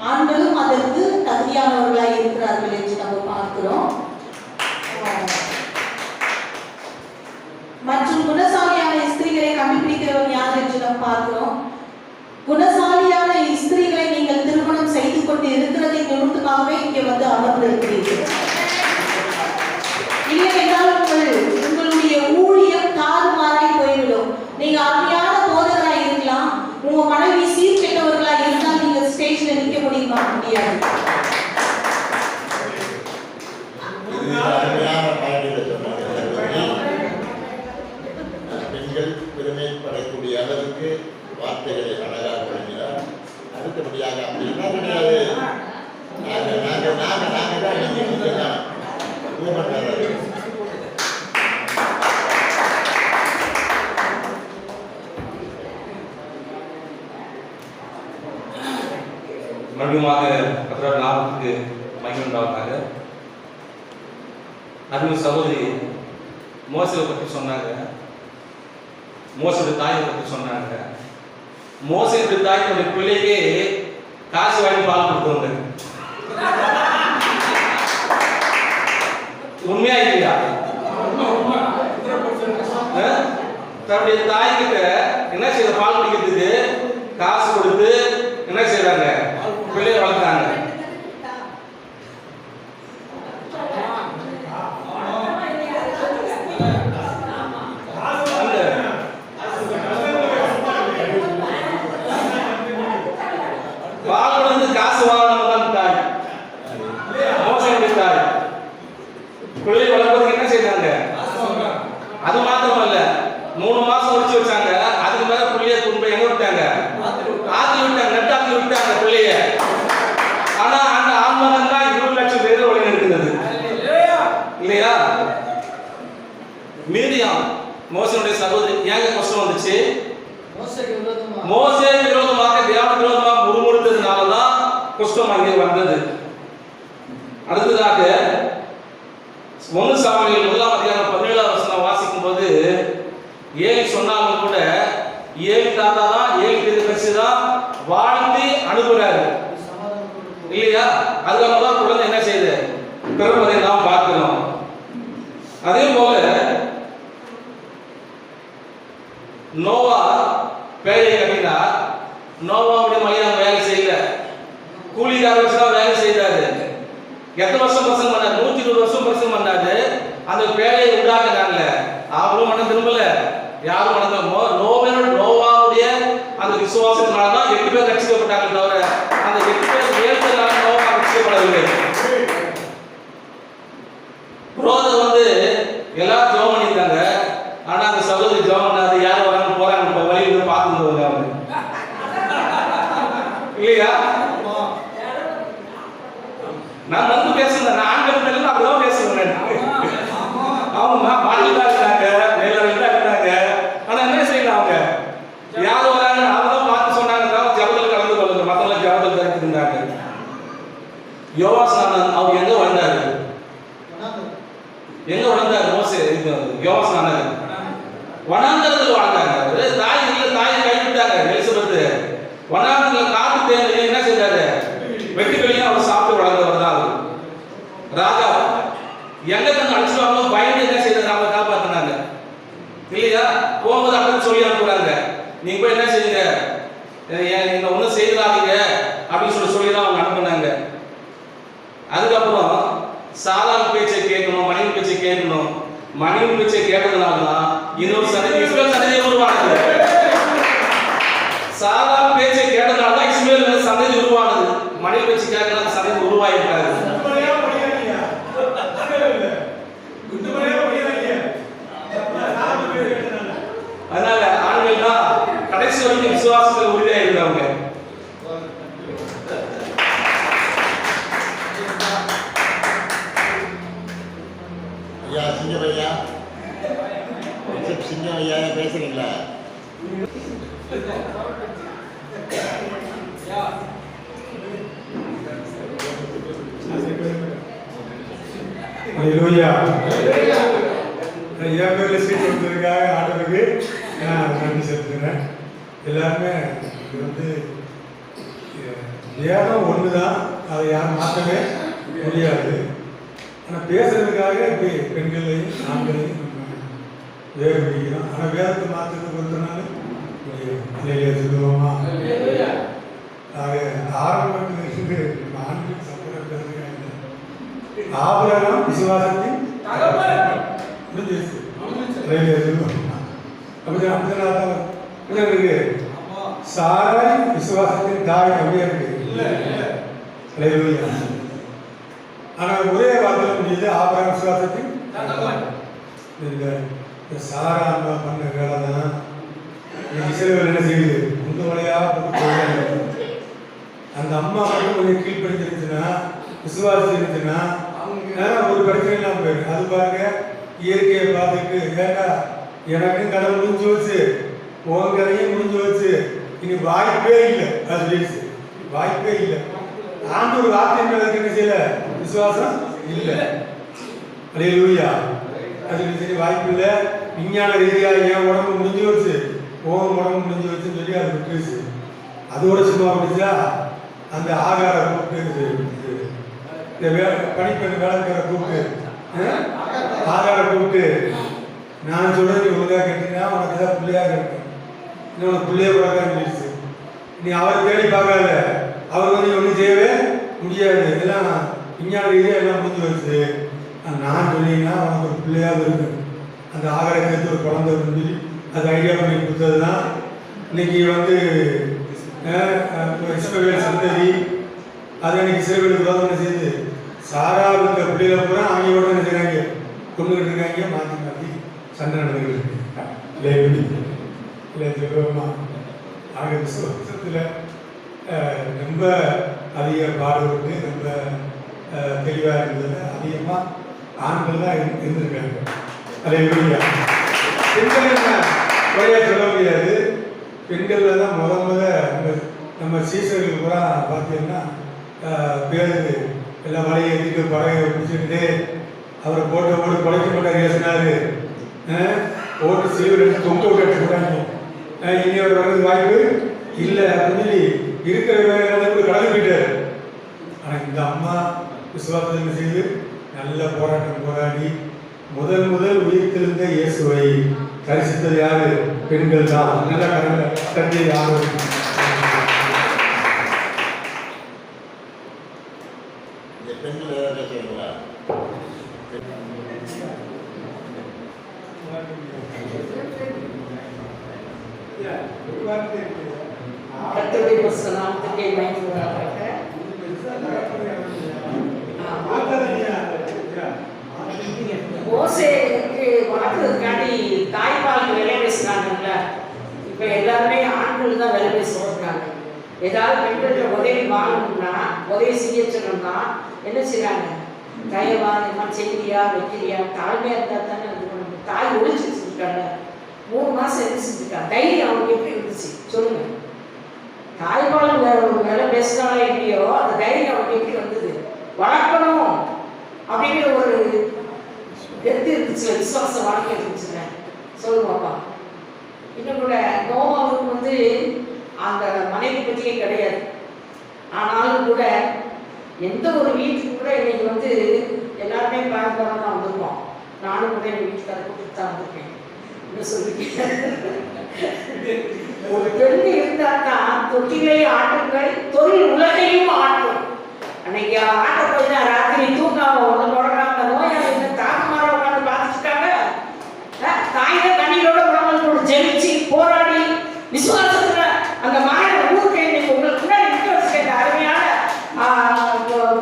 ஆண்களும் அதற்கு தகுதியானவர்களாய் இருக்கிறார்கள் என்று நம்ம பார்க்கிறோம். மற்றும் குணசாலியான ஸ்திரீகளை கண்டுபிடிக்கிறவன் யார் என்று நாம் பார்க்கிறோம். குணசாலியான ஸ்திரீகளை நீங்கள் திருமணம் செய்து கொண்டு இருக்கிறதை நிமித்தமாகவே இங்கே வந்து அமர்ந்திருக்கிறீர்கள். இல்லை என்றால் உங்களுடைய ஊழியம் அளவுக்கு வார்த்தைகளை அழகாக வழங்கினார். அடுத்தபடியாக அப்படி என்ன கிடையாது, நாங்கள் தான் நீங்கள் தான் ஊமன்காரர். மறுபடியுமாக கர்த்தருடைய நாமத்துக்கு மகிமை உண்டாவதாக. அருமை சகோதரி மோசேவை பற்றி சொன்னாங்க, மோசேவுடைய தாயை பற்றி சொன்னாங்க. மோசேவுடைய தாய் தன்னுடைய பிள்ளையே காசு வாங்கி பால் கொடுத்தவங்க. உண்மையா இல்லையா? தன்னுடைய தாய்கிட்ட என்ன செய்ய பால் குடிக்கிறதுக்கு காசு கொடுத்து என்ன செய்யறாங்க, பிள்ளைய வளர்க்குறாங்க. பால் வந்து காசு வாங்கினவங்க தாய், மோசடி தாய். பிள்ளை வளர்ப்பதுக்கு என்ன செய்தாங்க? அது மாத்திரமல்ல, 3 மாசம் ஒழிச்சு வச்சாங்க. அதுக்கு மேல பிள்ளைய கொண்டு போய் எங்க விட்டாங்க? ஆத்துல விட்டாங்க, நெட்டாத்துல விட்டாங்க பிள்ளைய. ஆனா அந்த ஆன்மகன் தான் 20 லட்சம் பேர் வழி நடக்கிறது இல்லையா? மீரியாம் மோசேயுடைய சகோதரி. ஏங்க கஷ்டம் வந்துச்சு? மோசே விரோதமாக தேவ விரோதமாக முறுமுறுத்ததுனாலதான் குஷ்டம் அங்கே வந்தது. அடுத்ததாக 1 சாமுவேல் 1ஆம் அதிகாரம் 17ஆம் வசனம் வாசிக்கும் போது, ஏலி சொன்னாலும் கூட ஏலி தாத்தா தான், ஏலி தீர்க்கதரிசி தான் வாழ்த்தி அனுப்புறாரு இல்லையா? அதுக்காக தான் குழந்தை என்ன செய்யுது, பிறப்பதை நாம் பார்க்கிறோம். அதே போல நோவா பேழையை கட்டினார். நோவாவுடைய மலையாள வேலை செய்யல, கூலிக்கார வச்சு தான் வேலை செய்தாரு. எத்தனை வருஷம் பிரசங்கம் பண்ணாரு? 120 வருஷம் பிரசங்கம் பண்ணாரு. அந்த பேழையை உண்டாக்குனாங்க. அவரும் மனம் திரும்பல, யாரும் மனம் நோவாவுடைய அந்த விசுவாசத்தினால தான் 8 பேர் ரட்சிக்கப்பட்டாங்க. தவிர அந்த 8 பேர் ஏற்பதனால நோவா ரட்சிக்கப்படவில்லை. புரோதர் வந்து எல்லாரும் ஜெபம் பண்ணியிருக்காங்க. ஆனா அந்த சகோதரி ஜெபம் பண்ணாது. யாரும் வராங்க போறாங்க, வழியில பார்த்துருந்தவங்க அவங்க இல்லையா? நான் வந்து பேசுறேன், நான் ஆண்கள் அப்படிதான் பேசுறேன். அவங்க மாடியில் தான் இருக்காங்க, மேல தான் இருக்காங்க. ஆனா என்ன செய்யலாம், அவங்க யாரும் வராங்க, அவங்க தான் பார்த்து சொன்னாங்க, ஜபத்தில் கலந்து கொள்ளுங்க, மற்றவங்க ஜபத்தில் கலந்துருந்தாங்க. யோவாஸ்நானன் அவர் எங்க வந்தாரு? எங்க வந்தாரு? மோசே யோவாஸ்நானன் வனாந்தரத்தில் வாழ்ந்தாங்க. தாய் இல்ல, தாயை கைவிட்டாங்க. எலிசபெத் வனாந்தரத்தில் காட்டு தேவையை என்ன செய்தாரு? வெட்டுக்களையும் அவர் சாப்பிட்டு வளர்ந்தவர் தான். ராஜா எங்க தங்க அடிச்சுவாங்களோ பயந்து என்ன செய்தாரு? அவங்களை காப்பாத்தினாங்க இல்லையா? போகும்போது அப்படின்னு சொல்லி அனுப்புறாங்க, நீங்க போய் என்ன செய்யுங்க, நீங்க ஒன்றும் செய்யலாதீங்க அப்படின்னு சொல்லி தான் அவங்க அனுப்புனாங்க. அதுக்கப்புறம் சாதாரண பேச்சை கேட்கணும், மனைவி பேச்சை கேட்கணும். மனைவி பேச்சை கேட்டதுனால தான் இன்னொரு சந்ததி, இஸ்ரவேல் சந்ததி உருவானது. சாதாரண பேச்சை கேட்டதுனால தான் இஸ்ரவேல் சந்ததி உருவானது. மனைவி பேச்சு கேட்கறது சந்ததி உருவாயிருக்காது. அதனால ஆண்கள் தான் கடைசி வரைக்கும் விசுவாசத்தில் உறுதியாக இருந்தவங்க. ஐயா சிங்கம் ஐயா, சிங்கம் ஐயா பேசுறீங்களா? என் பேரில் சீட் கொடுத்ததுக்காக ஆண்டவருக்கு நான் நன்றி செலுத்துகிறேன். எல்லாருமே இது வந்து வேதம் ஒன்று தான், அதை யாரும் மாற்றவே முடியாது. ஆனால் பேசுறதுக்காக இப்படி பெண்களையும் ஆண்களையும் நம்ம வேறு பிடிக்கிறோம். ஆனால் வேதத்தை மாற்றுறது பொறுத்தனால முடியாது. சொல்லுவோமா? ஆக ஆரம்பத்திலிருந்து ஆண்கள் சப்போர்ட் பேசுகிறாங்க. ஆபிரகாம் விசுவாசத்தின் முடிஞ்சிருச்சு. இருக்கு சாராய் விசுவாசத்தின் தாய் அப்படியே இருக்கு. ஆனா ஒரே வார்த்தையில் முடியுது, ஆபிரகாம் விசுவாசத்தின். இந்த சாரா பண்ண வேலை தான் இன்னைக்கு சிறுவர் என்ன செய்யுது உங்க வழியா அந்த அம்மா மட்டும் கொஞ்சம் கீழ்படுத்திருச்சுன்னா விசுவாசிச்சுன்னா ஒரு பிரச்சனை இல்லாமல் போயிடும். அது பாருங்க இயற்கையை பார்த்துட்டு ஏண்டா எனக்கும் கதை முடிஞ்சு வச்சு உன் கதையும் முடிஞ்சு வச்சு இனி வாய்ப்பே இல்லை அது சொல்லிடுச்சு. வாய்ப்பே இல்லை. ஆண்டு ஒரு வார்த்தை என்ன செய்யல விசுவாசம் இல்லை. அல்லேலூயா. அது சரி வாய்ப்பு இல்லை. விஞ்ஞான ரீதியாக என் உடம்பு முடிஞ்சு வச்சு உன் உடம்பு முடிஞ்சு வச்சுன்னு சொல்லி அது விட்டுருச்சு. அதோட சும்மா முடிச்சா அந்த ஆகார கூப்பிட்டு பணிப்பெண் வேலைக்கார கூப்பிட்டு ஆகார கூப்பிட்டு நான் சொல்றது நீ ஒழுங்காக கேட்டீங்கன்னா உனக்கு ஏதாவது பிள்ளையாக இருக்கும், இன்னும் உனக்கு பிள்ளைய பிறக்கான்னு சொல்லிடுச்சு. நீ அவரை தேடி பார்க்காத, அவர் வந்து ஒன்றும் செய்யவே முடியாது, எல்லாம் விஞ்ஞான ரீதியாக எல்லாம் முடிஞ்சு வச்சு. நான் சொன்னீங்கன்னா உனக்கு ஒரு பிள்ளையாக இருக்கும், அந்த ஆகாரத்தை எடுத்து ஒரு குழந்தை சொல்லி அது ஐடியா பண்ணி கொடுத்தது தான் இன்னைக்கு வந்து இஸ்மவேல் சந்ததி. அதை இன்னைக்கு சிறுவர்களுக்கு உதவி செய்யுது. சாராவுக்கு பிள்ளைகளை பூரா அவங்களோட என்ன செய்கிறாங்க கொண்டுகிட்டு இருக்காங்க, மாற்றி மாற்றி சண்டை நடந்துக்கிட்டு இருக்கு. இல்லை சொல்லுவோமா ஆக விசுவாசத்தில் ரொம்ப அதிக பாடுபட்டு ரொம்ப தெளிவாக இருந்தது. அதிகமாக ஆண்கள் தான் இருந்திருக்காங்க. அதே பெண்கள் குறையா சொல்ல முடியாது. பெண்களில் தான் நம்ம சீசர்கள் கூட பார்த்தீங்கன்னா பேர் எல்லாம் வலையை எடுத்துட்டு படகை பிடிச்சிட்டு அவரை போட்டு குறைக்க மாட்டார் பேசினாரு. ஓட்டு சீவர் எடுத்து தொங்க விட்டு போட்டாங்க. இனி அவர் வர்றது வாய்ப்பு இல்லை அப்படின்னு சொல்லி இருக்கிற வேலை கூட கடந்து போயிட்டார். ஆனால் இந்த அம்மா விசுவாசத்தை செய்து நல்ல போராட்டம் போராடி முதல் உயிர்த்தெழுந்த இயேசுவை தரிசித்தது யாரு? பெண்கள் தான். நல்ல தந்தை யாரும் இந்த பெண்கள் என்ன செய்யணுங்களா? கர்த்தருடைய நாமத்துக்கே மகிமை உண்டாகட்டும். மோசேக்கு வளர்க்கறதுக்காண்டி தாய்ப்பாலுக்கு விலை பேசுறாங்கல்ல, இப்போ எல்லாருமே ஆண்கள் தான் விலை பேசிட்டு ஏதாவது பெண்கள் உதவி வாங்கணும்னா உதவி செய்ய சொன்னோம்னா என்ன செய்யறாங்க? தயவா இந்த செய்கிறியா வைக்கிறியா தாழ்மையா இருந்தா தானே இது பண்ணணும். தாய் ஒழிச்சு வச்சுருக்காங்க. 3 மாசம் என்ன செஞ்சுருக்கா? தைரியம் அவனுக்கு எப்படி இருந்துச்சு சொல்லுங்க? தாய்ப்பால் விலை பேசுறாங்களோ இல்லையோ அந்த தைரியம் அவனுக்கு எப்படி வந்தது? வளர்க்கணும் அப்படிங்கிற ஒரு கெத்து இருந்துச்சுல, விசுவாச வாழ்க்கை இருந்துச்சுங்க. சொல்லுவாப்பா. இன்னும் கூட நோவாவுக்கு வந்து அந்த மனைவி பற்றியே கிடையாது. ஆனாலும் கூட எந்த ஒரு வீட்டுக்கு கூட இன்னைக்கு வந்து எல்லாருமே பரம்பரம் தான் வந்திருக்கோம். நானும் கூட எங்கள் வீட்டுக்கார கூப்பிட்டு தான் வந்திருக்கேன். என்ன சொல்லிருக்கேன்? ஒரு பெண் இருந்தால் தான் தொட்டிலே ஆட்டுங்கள் தொழில் உலகையும் ஆட்டும். அன்னைக்கு ஆட்ட போய் தான் ராத்திரி தூங்காம ஒன்று தொடங்காம நோயாளி தாக்குமார உட்காந்து பார்த்துட்டாங்க. தாயில கண்ணீரோட உடம்பு ஜெயிச்சு போராடி விசுவாசத்துல அந்த மகனை ஊருக்கு இன்னைக்கு உங்களுக்கு முன்னாடி நிற்க வச்சுக்க அருமையான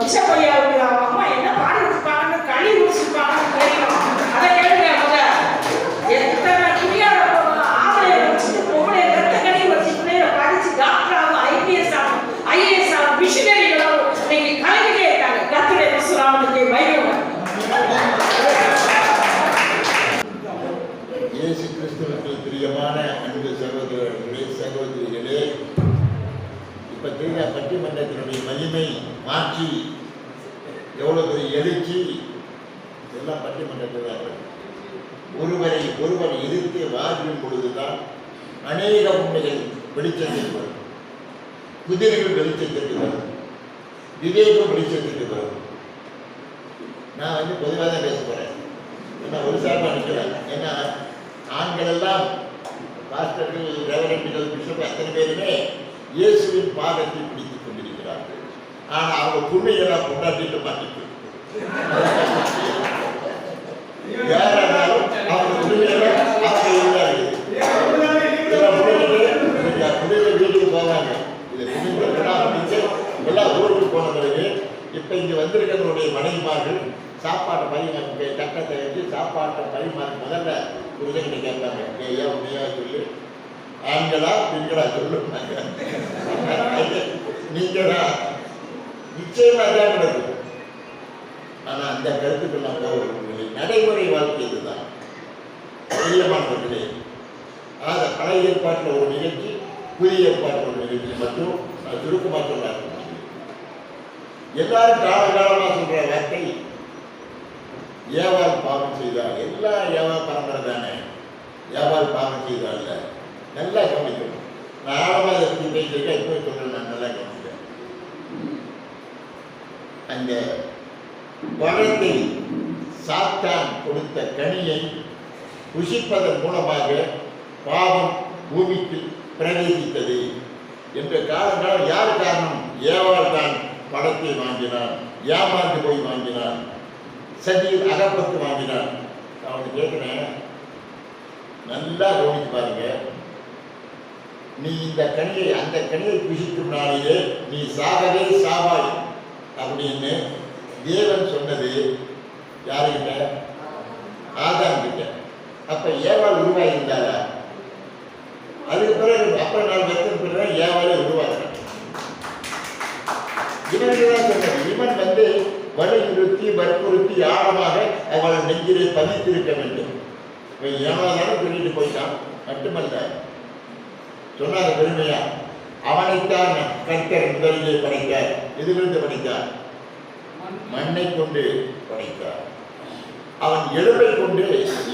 பிஷப்பையாவுக்கு அவங்க அம்மா என்ன பாடி வச்சிருப்பாங்கன்னு களி வச்சிருப்பாங்கன்னு தெரியும். அதை கேளுங்க. எத்தனை துணியாட ஆம்பளை வச்சுட்டு பொம்பளை ரத்த கனி வச்சு பிள்ளைய படிச்சு டாக்டர் ஆகும், IPS ஆகும், IAS ஆகும், மிஷினரிகளும் இன்னைக்கு கலந்துட்டே இருக்காங்க. கர்த்தருடைய விசுவாசத்தை மகிமை. இயேசு கிறிஸ்துவுக்கு பிரியமான அன்பு சகோதரர்களே சகோதரிகளே, இப்போ தெரிஞ்ச பட்டிமன்றத்தினுடைய மகிமை மாற்றி எவ்வளோ பெரிய எழுச்சி எல்லாம் பட்டிமன்றத்தில் தான். ஒருவர் எதிர்த்து வாதிடும் பொழுதுதான் அநேக உண்மைகள் வெளிச்சத்திற்கு வரும், குதிரைகள் வெளிச்சத்திற்கு வரும், விவேகம் வெளிச்சத்திற்கு வரும். நான் வந்து பொதுவாக தான் பேச போகிறேன். ஏன்னா ஒரு சார்பாக நிற்கிறேன். ஏன்னா ஆண்கள் எல்லாம் பாஸ்டர்கள், ரெவரண்டுகள், பிஷப் அத்தனை பேருமே இயேசுவின் பாதத்தை பிடித்துக் கொண்டிருக்கிறார்கள். ஆனால் அவங்க புண்ணியெல்லாம் கொண்டாடிட்டு மாட்டிட்டு யாராலும் அவங்க புண்ணியெல்லாம் அவங்க இருந்தார்கள். வீட்டுக்கு போவாங்க. இதை புண்ணியெல்லாம் அப்படின்ட்டு எல்லாம் ஊருக்கு போன பிறகு இப்போ இங்கே வந்திருக்கிறவருடைய மனைவிமார்கள் சாப்பாட்டை பரிமாறி கட்டத்தை வச்சு சாப்பாட்டை பரிமாறி முதல்ல புருஷன்கிட்ட கேட்பாங்க, ஏன் உண்மையாக சொல்லி ஆண்களா பெண்களா சொல்லுங்க. நீங்களா நிச்சயமா தான் நடக்கும். ஆனா அந்த கருத்துக்கள் நான் போவதில்லை. நடைமுறை வாழ்க்கை இதுதான். பிரியமானவர்களே, ஆக பழைய ஏற்பாட்டில் ஒரு நிகழ்ச்சி, புதிய ஏற்பாட்டில் ஒரு நிகழ்ச்சி மட்டும் நான் சுருக்கமாக சொல்ல. எல்லாரும் காலகாலமாக சொல்ற வார்த்தை, ஏவாள் பாவம் செய்தால். எல்லா ஏவா பரம்பரை தானே. ஏவாள் பாவம் செய்தால் நல்லா கவனிக்கணும். நான் ஆழமாக அதை பற்றி பேசியிருக்கேன், இப்போ சொல்றேன், நான் நல்லா கவனிக்கிறேன். அந்த பழத்தை சாத்தான் கொடுத்த கனியை புசிப்பதன் மூலமாக பாவம் பூமிக்கு பிரவேசித்தது என்ற காலங்காலம். யார் காரணம்? ஏவாள் தான் பழத்தை வாங்கினான், ஏமாந்து போய் வாங்கினான், சதியில் அகப்பட்டு வாங்கினான். நான் வந்து கேட்கிறேன், நல்லா கவனித்து பாருங்க. நீ இந்த கனியை, அந்த கனியை புசிக்கும் நாளிலே நீ சாகவே சாவாய் அப்படின்னு தேவன் சொன்னது யாருக்கிட்ட? ஆதாம் கிட்ட. அப்ப ஏவாள் உருவாயிருந்தாரா? அதுக்கு பிறகு அப்புறம் நான் வெத்தம் பிறகு ஏவாளே உருவாகிறான். இவன்தான் சொன்னது. இவன் வந்து வலியுறுத்தி வற்புறுத்தி ஆழமாக அவள் நெஞ்சிலே பதித்திருக்க வேண்டும். ஏமாதாலும் சொல்லிட்டு போயிட்டான். மட்டுமல்ல, சொன்னாத பெருமையா, அவனைத்தான் கர்த்தர் முதலிலே படைத்தார். எதிலிருந்து படைத்தார்? மண்ணை கொண்டு படைத்தார். அவன் எலும்பை கொண்டு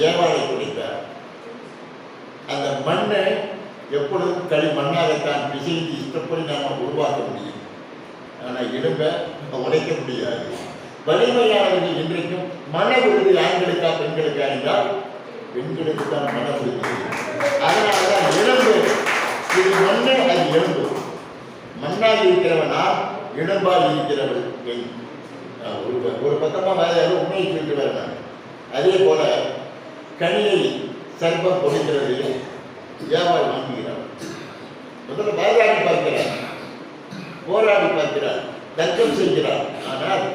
ஏவாளை படைத்தார். அந்த மண்ணை எப்பொழுதும் களிமண்ணாகத்தான் பிசைந்து இஷ்டப்படி நாம் உருவாக்க முடியும். ஆனால் எலும்பை உடைக்க முடியாது. வலிமையானவர்கள் இன்றைக்கும் மன உறுதி ஆண்களுக்கா பெண்களுக்கா என்றால் பெண்களுக்கு தான் மன உறுதி. அதனாலதான் எலும்பு, இது மண்ணு, அது எலும்பு. மண்ணாக இருக்கிறவனா, எலும்பால் இருக்கிறவள் பெண். ஒரு பக்கமாக வேற உண்மையை சொல்லிட்டு வரேன். அதே போல கனியை சர்ப்பம் கொடுக்கிறது, ஏவாள் வாங்குகிறார். முதல்ல வாதாடி பார்க்கிறார், போராடி பார்க்கிறார், தர்க்கம் செய்கிறார். ஆனால்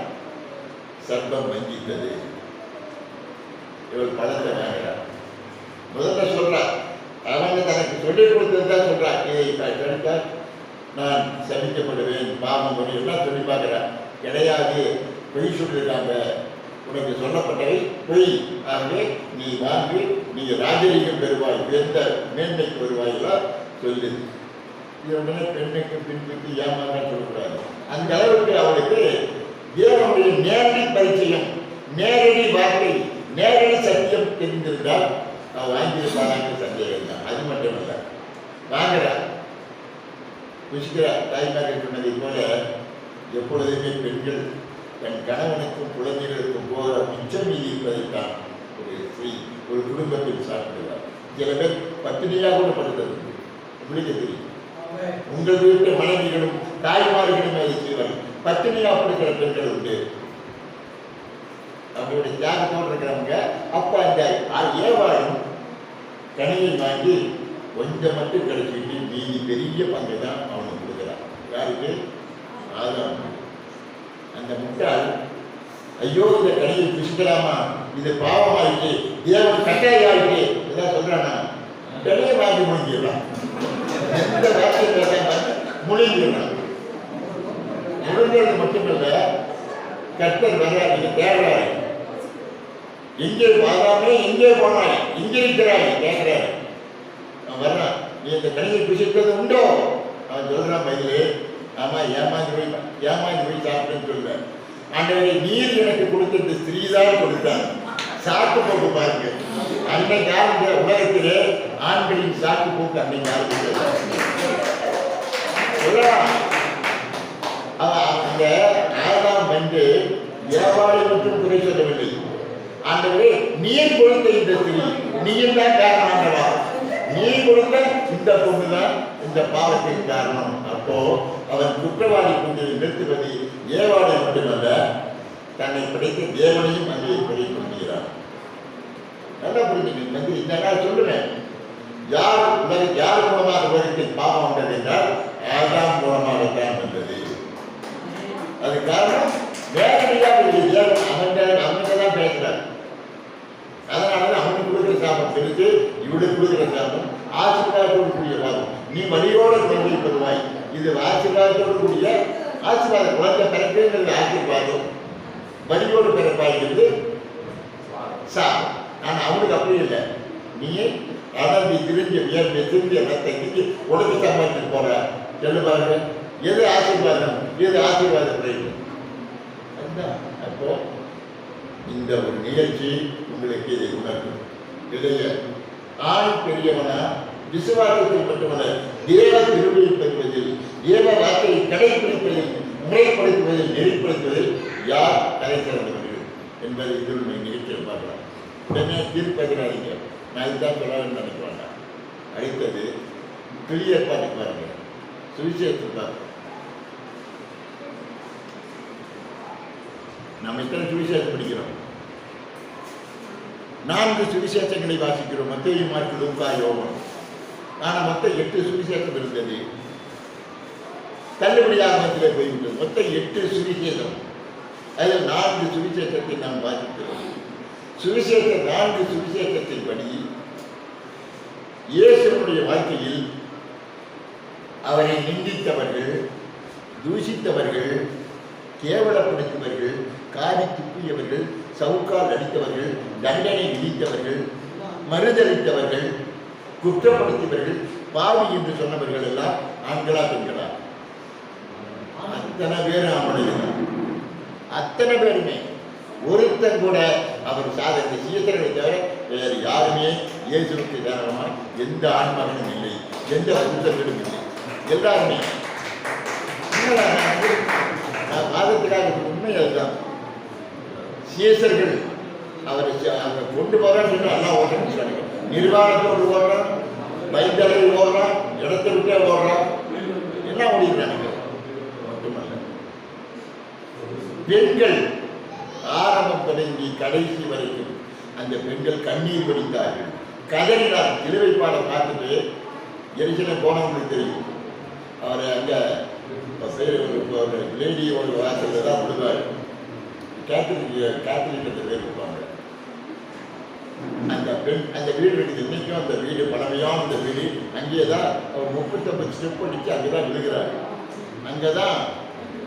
சர்ப்பம் வஞ்சித்தது. இவள் பழத்தை வாங்குகிறார். முதல்ல சொல்றார், அவன் தனக்கு சொல்லிக் கொடுத்ததுதான் சொல்றார், இதை கழித்தா நான் சபிக்கப்படுவேன், பாவம் பண்ணி எல்லாம் சொல்லி பார்க்கிறார். கிடையாது, பொய் சொல்லிருக்காங்க, உனக்கு சொல்லப்பட்டவை பொய். ஆகவே நீ வாங்கி நீ ராஜரீகம் பெறுவாய், எந்த மேன்மைக்கு வருவாயெல்லாம் சொல்லுது. இதனுடைய பெண்ணுக்கு பின்பற்றி ஏமாற சொல்லக்கூடாது. அந்த அளவுக்கு அவளுக்கு தேவனுடைய நேரடி பரிச்சயம், நேரடி வார்த்தை, நேரடி சத்தியம் தெரிந்திருந்தால் அவள் வாங்கியிருப்பாங்க சந்தேகம் தான். அது மட்டுமல்ல, வாங்குறார், புசிக்கிறார். தாய்மார்கள் சொன்னதை போல எப்பொழுதுமே பெண்கள் தன் கணவனுக்கும் குழந்தைகளுக்கும் போகிற மிச்சம் மீதி இருப்பதைத்தான் ஒரு குடும்பத்தில் சாப்பிடுவார். சில பேர் பத்தினியாக கூட படுத்தது உங்களுக்கு தெரியும். உங்கள் வீட்டு மனைவிகளும் தாய்மார்களும் அதை செய்வார்கள். பத்தினியாக படுக்கிற பெண்கள் உண்டு. அவங்களுடைய தியாகத்தோடு இருக்கிறவங்க. அப்ப அந்த ஏவாளும் கனியை வாங்கி கொஞ்சம் மட்டும் கிடைச்சிட்டு மீதி பெரிய பங்கை தான் அவனுக்கு கொடுக்குறான். யாருக்கு? ஆதாம். அந்த முட்டாள், ஐயோ இந்த கனியை புசிக்கலாமா, இது பாவமாயிட்டு, தேவன் கட்டையாயிட்டு இதான் சொல்றானா, கனியை வாங்கி முடிஞ்சிடலாம். எந்த வார்த்தையை முடிஞ்சிடலாம். முடிஞ்சது மட்டுமல்ல, கர்த்தர் வர நீங்க தேடுறாரு. எங்கே வாதாமே, எங்கே போனாய், எங்கே இருக்கிறாய் கேட்கிறாரு. அவன் வர்றான், நீ இந்த கனியை புசிக்கிறது உண்டோ? அவன் சொல்றான், பதிலே ஆமா, ஏமாந்து போய் சாப்பிட்டேன்னு சொல்ல. ஆண்டவரை, நீர் எனக்கு கொடுத்த ஸ்திரீ தான் கொடுத்தான். சாக்கு போக்கு பாருங்க. அன்னைக்கு ஆரம்ப உலகத்திலே ஆண்களின் சாக்கு போக்கு அன்னைக்கு ஆரம்பிச்சது. அந்த ஆதாம் வந்து ஏவாளை மட்டும் குறை சொல்லவில்லை. ஆண்டவரே, நீர் கொடுத்த இந்த ஸ்திரீ, நீர் தான் காரணம். ஆண்டவா, நீ கொடுத்த இந்த பொண்ணு தான் இந்த பாவத்தின் காரணம். அப்போ அவன் குற்றவாளி கொண்டு நிறுத்துவது ஏவாளை மட்டுமல்ல, தன்னை படைத்த தேவனையும் அங்கே படைக்க முடிகிறார். நல்லா புரிஞ்சுக்கணும். வந்து இந்த நாள் சொல்லுவேன், யார் மூலமாக உலகத்தில் பாவம் வந்தது என்றால் ஆதாம் மூலமாகத்தான் வந்தது. அது காரணம் நேரடியாக தேவன் அவங்க தான் பேசுறார். அதனால அவனுக்கு கொடுக்குற சாபம் பெருத்து இவ்வளவு இவளுக்கு கொடுக்குற சாபம் ஆசீர்வாதத்தோடு கூடிய பாவம். நீ வழியோட குழந்தை பெறுவாய். இது ஆசீர்வாதத்தோடு கூடிய ஆசீர்வாதம். குழந்தை பிறப்புங்கிறது ஆசீர்வாதம், வழியோடு பிறப்பாய்கிறது சாபம். ஆனால் அவனுக்கு அப்படி இல்லை. நீயே அடர்ந்து திரிஞ்ச வியர்ந்து திரும்பி ரத்தத்துக்கு உடம்பு சம்பாதிச்சு போற சொல்லு பாருங்க. எது ஆசீர்வாதம், எது ஆசீர்வாத குறைவு? அப்போ இந்த ஒரு நிகழ்ச்சி உங்களுக்கு இதை உணர்த்தும். இதைய ஆண் பெரியவனா விசுவாசத்தில் பெற்றவன தேவ திருவிழை பெறுவதில், தேவ வார்த்தையை கடைபிடிப்பதில், முறைப்படுத்துவதில், நெறிப்படுத்துவதில் யார் தலை சிறந்தவர்கள் என்பதை இதில் நிகழ்ச்சியில் பார்க்கலாம். உடனே தீர்ப்பதினாதீங்க. நான் இதுதான் சொல்லணும்னு நினைக்கிறேன். அடுத்தது கிளியர் பாட்டு பாருங்க, சுவிசேஷத்தில் பாருங்க. நம்ம இத்தனை சுவிசேஷம் படிக்கிறோம், 4 சுவிசேஷங்களை வாசிக்கிறோம். மத்தேயு, மார்க்கு, லூக்கா, யோவான். ஆனால் மொத்தம் 8 சுவிசேஷம் இருந்தது. தள்ளுபடியாகத்திலே போய்விட்டது. மொத்தம் 8 சுவிசேஷம். அதில் 4 சுவிசேஷத்தை நாம் வாசிக்கிறோம். சுவிசேஷ 4 சுவிசேஷத்தின் படி இயேசுவினுடைய வாழ்க்கையில் அவரை நிந்தித்தவர்கள், தூஷித்தவர்கள், கேவலப்படுத்தியவர்கள், காரி துப்பியவர்கள், சவுக்கால் அடித்தவர்கள், தண்டனை விதித்தவர்கள், மறுதளித்தவர்கள், குற்றப்படுத்தியவர்கள், பாவி என்று சொன்னவர்கள் எல்லாம் ஆண்களா பெண்களா? அத்தனை பேரும் ஆம்பளைதான். அத்தனை பேருமே. ஒருத்தன் கூட அவர் சாதனை சீசர்களை தவிர வேறு யாருமே இயேசுவுக்கு காரணமாக எந்த ஆண்மகனும் இல்லை, எந்த புத்தகங்களும் இல்லை. எல்லாருமே நான் வாதத்துக்காக உண்மை அதுதான். சீசர்கள் அவரை அங்கே கொண்டு போகிறான்னு சொல்லி எல்லாம் ஓட்டணும் சொல்லுங்க. நிர்வாகத்தோடு ஓடுறான், வைத்தளவில் ஓடுறான், இடத்தை விட்டே ஓடுறான், எல்லாம் ஓடிக்கிறாங்க. மட்டுமல்ல, பெண்கள் ஆரம்பம் தொடங்கி கடைசி வரைக்கும் அந்த பெண்கள் கண்ணீர் வடித்தார்கள், கதறினார். திருவைப்பாடை பார்த்துட்டு எரிசலம் போனவங்களுக்கு தெரியும். அவர் அங்கே ஒரு லேடியோட வாசலில் தான் விடுவார். கேத்தலிக் பேர் இருப்பாங்க. அந்த பெண் அந்த வீடு இருக்குது. இன்னைக்கும் அந்த வீடு பழமையான அந்த வீடு அங்கேயே தான் அவர் 39 ஸ்டெப் அடித்து அங்கே தான் விழுகிறார். அங்கே தான்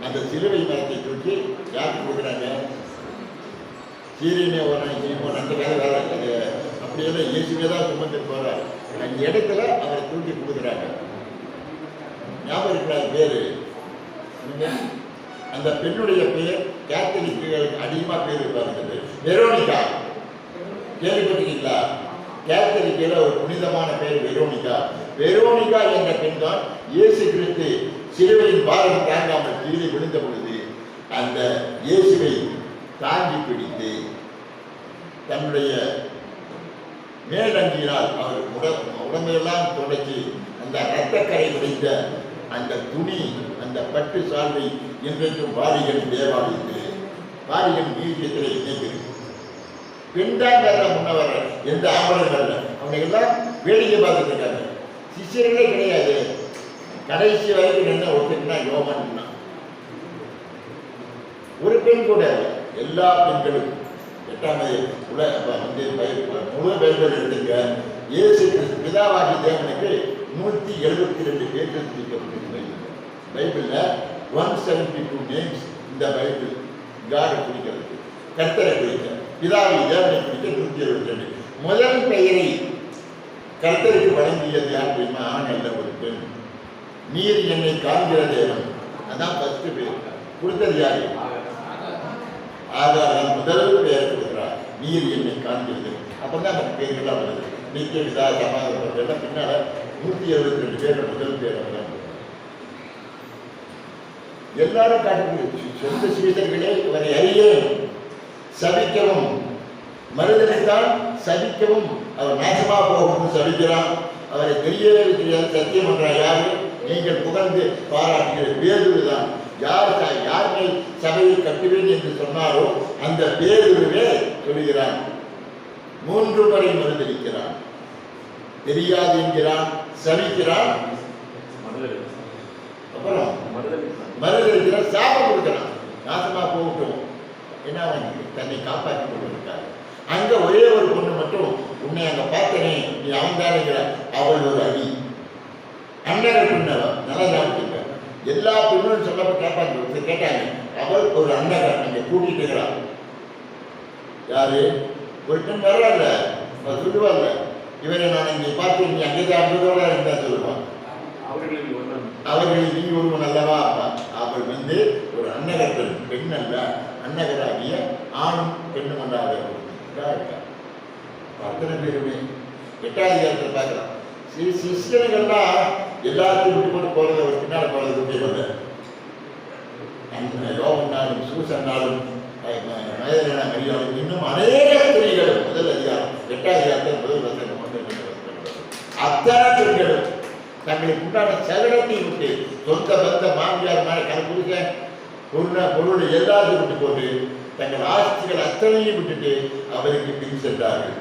அந்த சிலுவை மரத்தை தூக்கி யாருக்கு கொடுக்குறாங்க? சீரியனே வராங்க, சீமோன் அந்த வேலை வேலை அப்படியெல்லாம் இயேசுவே தான் சுமந்து போகிறார். அந்த இடத்துல அவரை தூக்கி கொடுக்குறாங்க. ஞாபகம் இருக்கிறார் பேரு. அந்த பெண்ணுடைய பெயர் கேத்தலிக்குகளுக்கு அதிகமாக பேர் இருப்பாங்க. வெரோனிகா கேள்விப்பட்டிருக்கீங்களா? கேத்தலிக்கில் ஒரு புனிதமான பெயர் வெரோனிகா. வெரோனிகா என்ற பெண் தான் இயேசு கிறிஸ்து சிலுவையின் பாரம் தாங்காமல் கீழே விழுந்த பொழுது அந்த இயேசுவை தாங்கி பிடித்து தன்னுடைய மேலங்கியினால் அவர் உடம்பெல்லாம் தொடச்சி அந்த இரத்தக்கரை உடைந்த அந்த துணி, அந்த பட்டு சால்வை இன்றைக்கும் வாலிகன் தேவாலயத்தில், வாலிகன் மியூசியத்தில் இணைக்கிறது. பெண்தான் முன்னவர எந்த ஆம்பளை வரல. அவனுக்கெல்லாம் வேடிக்கை பார்த்துட்டு இருக்காங்க. சிஷியர்களே கிடையாது. கடைசி வரைக்கும் என்ன ஒருத்தருக்குன்னா யோவான். ஒரு பெண் கூட எல்லா பெண்களும் 8ஆம் முழு பைபிள் எடுத்துங்க. இயேசு பிதாவாகி தேவனுக்கு 172 பேர்கள் குறிக்கப்பட்டிருக்கு பைபிளில். 172 நேம்ஸ் இந்த பைபிள் காடை குறிக்கிறது, கர்த்தரை குறிக்க, பிதாவை தேவனை குறிக்க 172. முதல் பெயரை கர்த்தருக்கு வழங்கியது யார் தெரியுமா? ஆண் அல்ல, ஒரு பெண். நீர் என்னை காண்கிற தேவன், அதான் ஃபர்ஸ்ட் பேர். கொடுத்தது யாரு? ஆதாரம் முதல் பெயர் கொடுக்குறார். நீர் என்னை காண்கிறது. அப்பதான் அந்த பேர்கள்லாம் வருது. நித்திய விதா சமாதானம் பின்னால 172 பேர் முதல் பேர் தான். எல்லாரும் காட்டுக்கு சொந்த சீசர்களே இவரை அறிய சபிக்கவும், மறுதளித்தான் சபிக்கவும், அவர் நாசமா போகணும்னு சபிக்கிறான். அவரை தெரியவே தெரியாது சத்தியம் பண்றான். யாரு? நீங்கள் புகழ்ந்து பாராட்டுகிற பேதுருதான். யார் மேல் சபையை கட்டுவேன் என்று சொன்னாரோ அந்த பேதுருவே சொல்கிறான். 3 முறை மறுதளிக்கிறான், தெரியாது என்கிறான், சபிக்கிறான், அப்புறம் மறுதளிக்கிறான், சாபம் கொடுக்கிறான். நாசமா போகட்டும், என்ன தன்னை காப்பாற்றி கொண்டிருக்காரு. அங்க ஒரே ஒரு பொண்ணு மட்டும் உன்னை அங்கே பார்த்தனே நீ அவன் தானேங்கிற அவள் ஒரு அடி. அண்ணகர் பின்னவன் நல்லா ஞாபகம். எல்லா பெண்களும் சொல்லப்ப கேட்டாங்க. அவள் ஒரு அண்ணகர் அங்கே கூட்டிட்டு இருக்கிறான். யாரு ஒரு பெண் வரல சொல்லுவாள்ல, இவரை நான் இங்கே பார்த்து நீ அங்கே அன்பதோட இருந்தா சொல்லுவான். அவர்களில் நீ ஒருவன் அல்லவா அப்பா. அவள் வந்து ஒரு அன்னகர் பெண் அல்ல, அன்னகராகிய ஆணும் பெண்ணும் கொண்டாக இருக்கா. அத்தனை பேருமே 8ஆம் அதிகாரத்தில் பார்க்கலாம். சிஸ்டர்கள்லாம் எல்லாத்தையும் விட்டு கொண்டு போறது, அவர் பின்னால் போறது முக்கியமல்ல. யோகன்னாலும் சூசன்னாலும் மனிதனான மரியாதை இன்னும் அநேக துறைகள் முதல் அதிகாரம் 8ஆம் அதிகாரத்தில் முதல் வசனம் அத்தனை பெண்களும் தங்களுக்கு உண்டான சகலத்தை விட்டு சொந்த பந்த மாமியார் மேல கணக்குறிக்க பொருள் எல்லாத்தையும் விட்டு போட்டு தங்கள் ஆஸ்திகள் அத்தனையும் விட்டுட்டு அவருக்கு பின் சென்றார்கள்.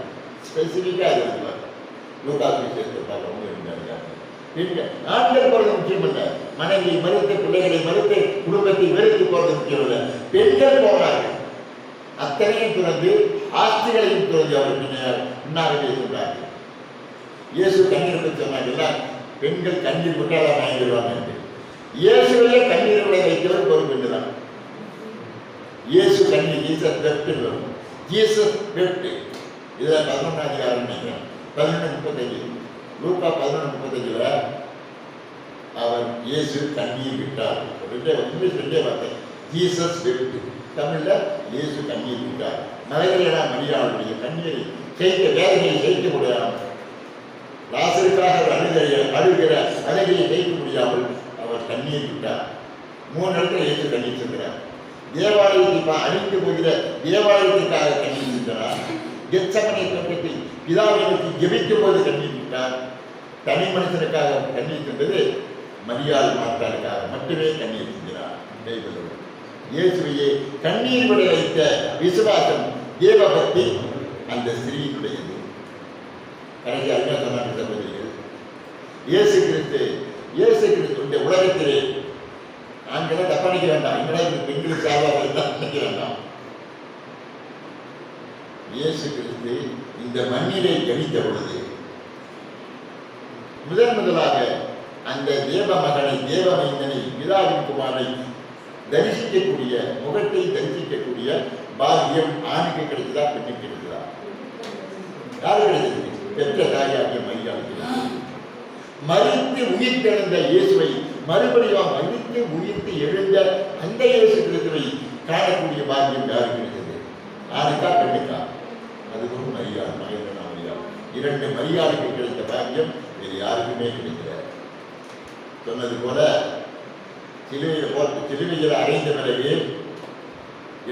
ஸ்பெசிஃபிக்காக அது இருந்தார். லூகாஸ் விஷயத்தை பார்க்க இருந்தாங்க. ஆண்கள் போறது முக்கியம் இல்லை, மனைவியை மறுத்து பிள்ளைகளை மறுத்து குடும்பத்தை வெறுத்து போறது முக்கியம் இல்லை. பெண்கள் போனார்கள், அத்தனையும் துறந்து ஆஸ்திகளையும் துறந்து அவர் முன்னாகவே சொன்னார்கள். இயேசு கண்ணீர் பற்றி சொன்னாங்கல்ல, பெண்கள் கண்ணீர் விட்டாதான் வாங்கிடுவாங்க என்று. இயேசுவையே கண்ணீர் விட வைத்தவர் ஒரு பெண்ணு தான். இயேசு கண்ணீர் ஜீசஸ் வெப்ட் வரும். ஜீசஸ் வெப்ட். இதில் 11ஆம் அதிகாரம் நினைக்கிறேன் 11:35. லூக்கா 11:35 அவர் இயேசு கண்ணீர் விட்டார். ரெண்டே வார்த்தை, ஜீசஸ் வெப்ட். தமிழில் இயேசு கண்ணீர் விட்டார். மலைகளா மரியாளுடைய கண்ணீரை செய்த வேதனையை செய்ய முடியாமல், லாசருக்காக அழுகிற அழகையை செய்ய முடியாமல் அவர் கண்ணீர் விட்டார். 3 இடத்துல இயேசு கண்ணீர் சென்றார். தேவாலயத்தை அழிந்து போகிற தேவாலயத்திற்காக கண்ணீர் சென்றார். கெத்சமனே தோட்டத்தில் பிதாவை நோக்கி ஜெபிக்கும் போது கண்ணீர் விட்டார். தனி மனுஷனுக்காக கண்ணீர் சென்றது மரியாள் மாற்றாளுக்காக மட்டுமே கண்ணீர் சென்றார். இயேசுவையே கண்ணீர் விட வைத்த விசுவாசம் தேவபக்தி அந்த ஸ்திரீயினுடையது. கடைசி அருமையா சொன்னாங்க சகோதரிகள். இயேசு கிறிஸ்து இந்த உலகத்திலே ஆண்களை தப்பணிக்க வேண்டாம், எங்கடா இது பெண்களுக்கு சார்பாக நினைக்க வேண்டாம். இயேசு கிறிஸ்து இந்த மண்ணிலே ஜனித்த பொழுது முதலாக அந்த தேவ மகனை, தேவ மைந்தனை, பிதாவின் குமாரை தரிசிக்கக்கூடிய, முகத்தை தரிசிக்கக்கூடிய பாக்கியம் ஆணுக்கு கிடைத்ததா, பெண்ணுக்கு கிடைத்ததா? யாரு கிடைத்தது? பெற்ற தாயாகிய மரியாளுக்கு. மரித்து உயிர்த்தெழுந்த இயேசுவை மறுபடியும் மரித்து உயிர்த்து எழுந்த அந்த இயேசு கிறிஸ்துவை காணக்கூடிய பாக்கியம் யாருக்கு கிடைத்தது? ஆணுக்கா பெண்ணுக்கா? அதுவும் மரியாள், மகேந்திரனா மரியாள். 2 மரியாளுக்கு கிடைத்த பாக்கியம் வேறு யாருக்குமே கிடைக்கல. சொன்னது போல சிலுவையில் அடைந்த பிறகு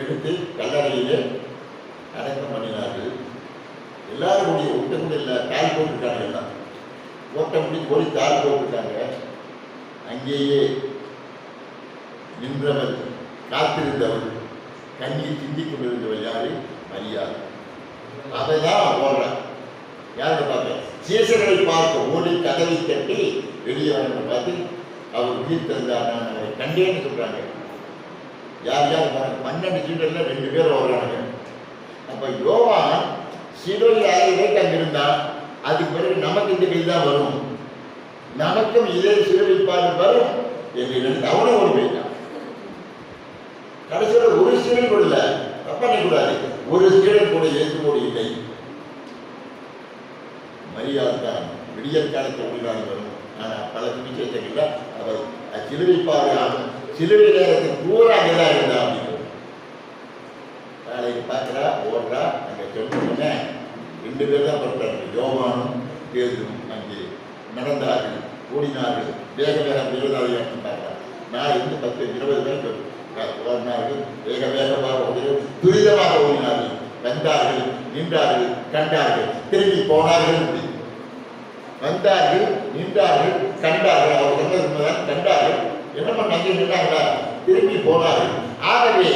எடுத்து கல்லறையிலே அடக்கம் பண்ணினார்கள். எல்லாரும் ஒட்டமுடி இல்லை, தால் போட்டுருக்காங்க. எல்லாம் ஓட்டமுடி போய் தால் போட்டுருக்காங்க. அங்கேயே நின்றவள், காத்திருந்தவள், கண்ணீர் சிந்தி கொண்டிருந்தவள் யாரு? மரியாள். அதை தான் ஓடுறான். யாரை பார்க்க? சீசர்களை பார்க்க ஓடி கதவை தட்டி வெளியே வரவங்களை பார்த்து அவர் உயிர் தந்தார், நான் அவரை கண்டேன்னு சொல்றாங்க. யார் 12 சீடர்ல 2 பேர் ஓடுறாங்க. அப்ப யோவான் சிலுவையில் 6 பேருக்கு அங்கே இருந்தான். அதுக்கு பிறகு நமக்கு இந்த கை தான் வரும், நமக்கும் இதே சிலுவைப்பாடு வரும் என்று நினைத்து அவனும் ஓடி போயிட்டான். கடைசியில் ஒரு சீடன் கூட இல்லை, தப்பா நினைக்கூடாது, ஒரு சீடன் கூட ஏற்றுக்கோடு இல்லை. மரியாள் தான் விடியற் காலத்தில் ஓடினாலும் வரும். ஆனால் பல சுவிசேஷங்கள்ல அவர் சிலுவைப்பாடு ஆகும், சிலுவை நேரத்தில் பூரா அங்கேதான் இருந்தா. அப்படின்னு காலையில் பார்க்குறா, ஓடுறா. அங்கே சொன்ன 2 பேர் தான் படுறாங்க. யோவானும் பேதுரும் அங்கே நடந்தார்கள், ஓடினார்கள். வேக வேகம் 20 பார்க்கலாம். நான் 10-20 பேர் ஓடினார்கள். வேக வேகமாக ஓடினார்கள், துரிதமாக ஓடினார்கள். வந்தார்கள், நின்றார்கள், கண்டார்கள், திரும்பி போனார்கள். வந்தார்கள், நின்றார்கள், கண்டார்கள். அவர் சொன்னது உண்மைதான். கண்டார்கள், என்ன பண்ணாங்க? நின்றாங்களா? திரும்பி போனார்கள். ஆகவே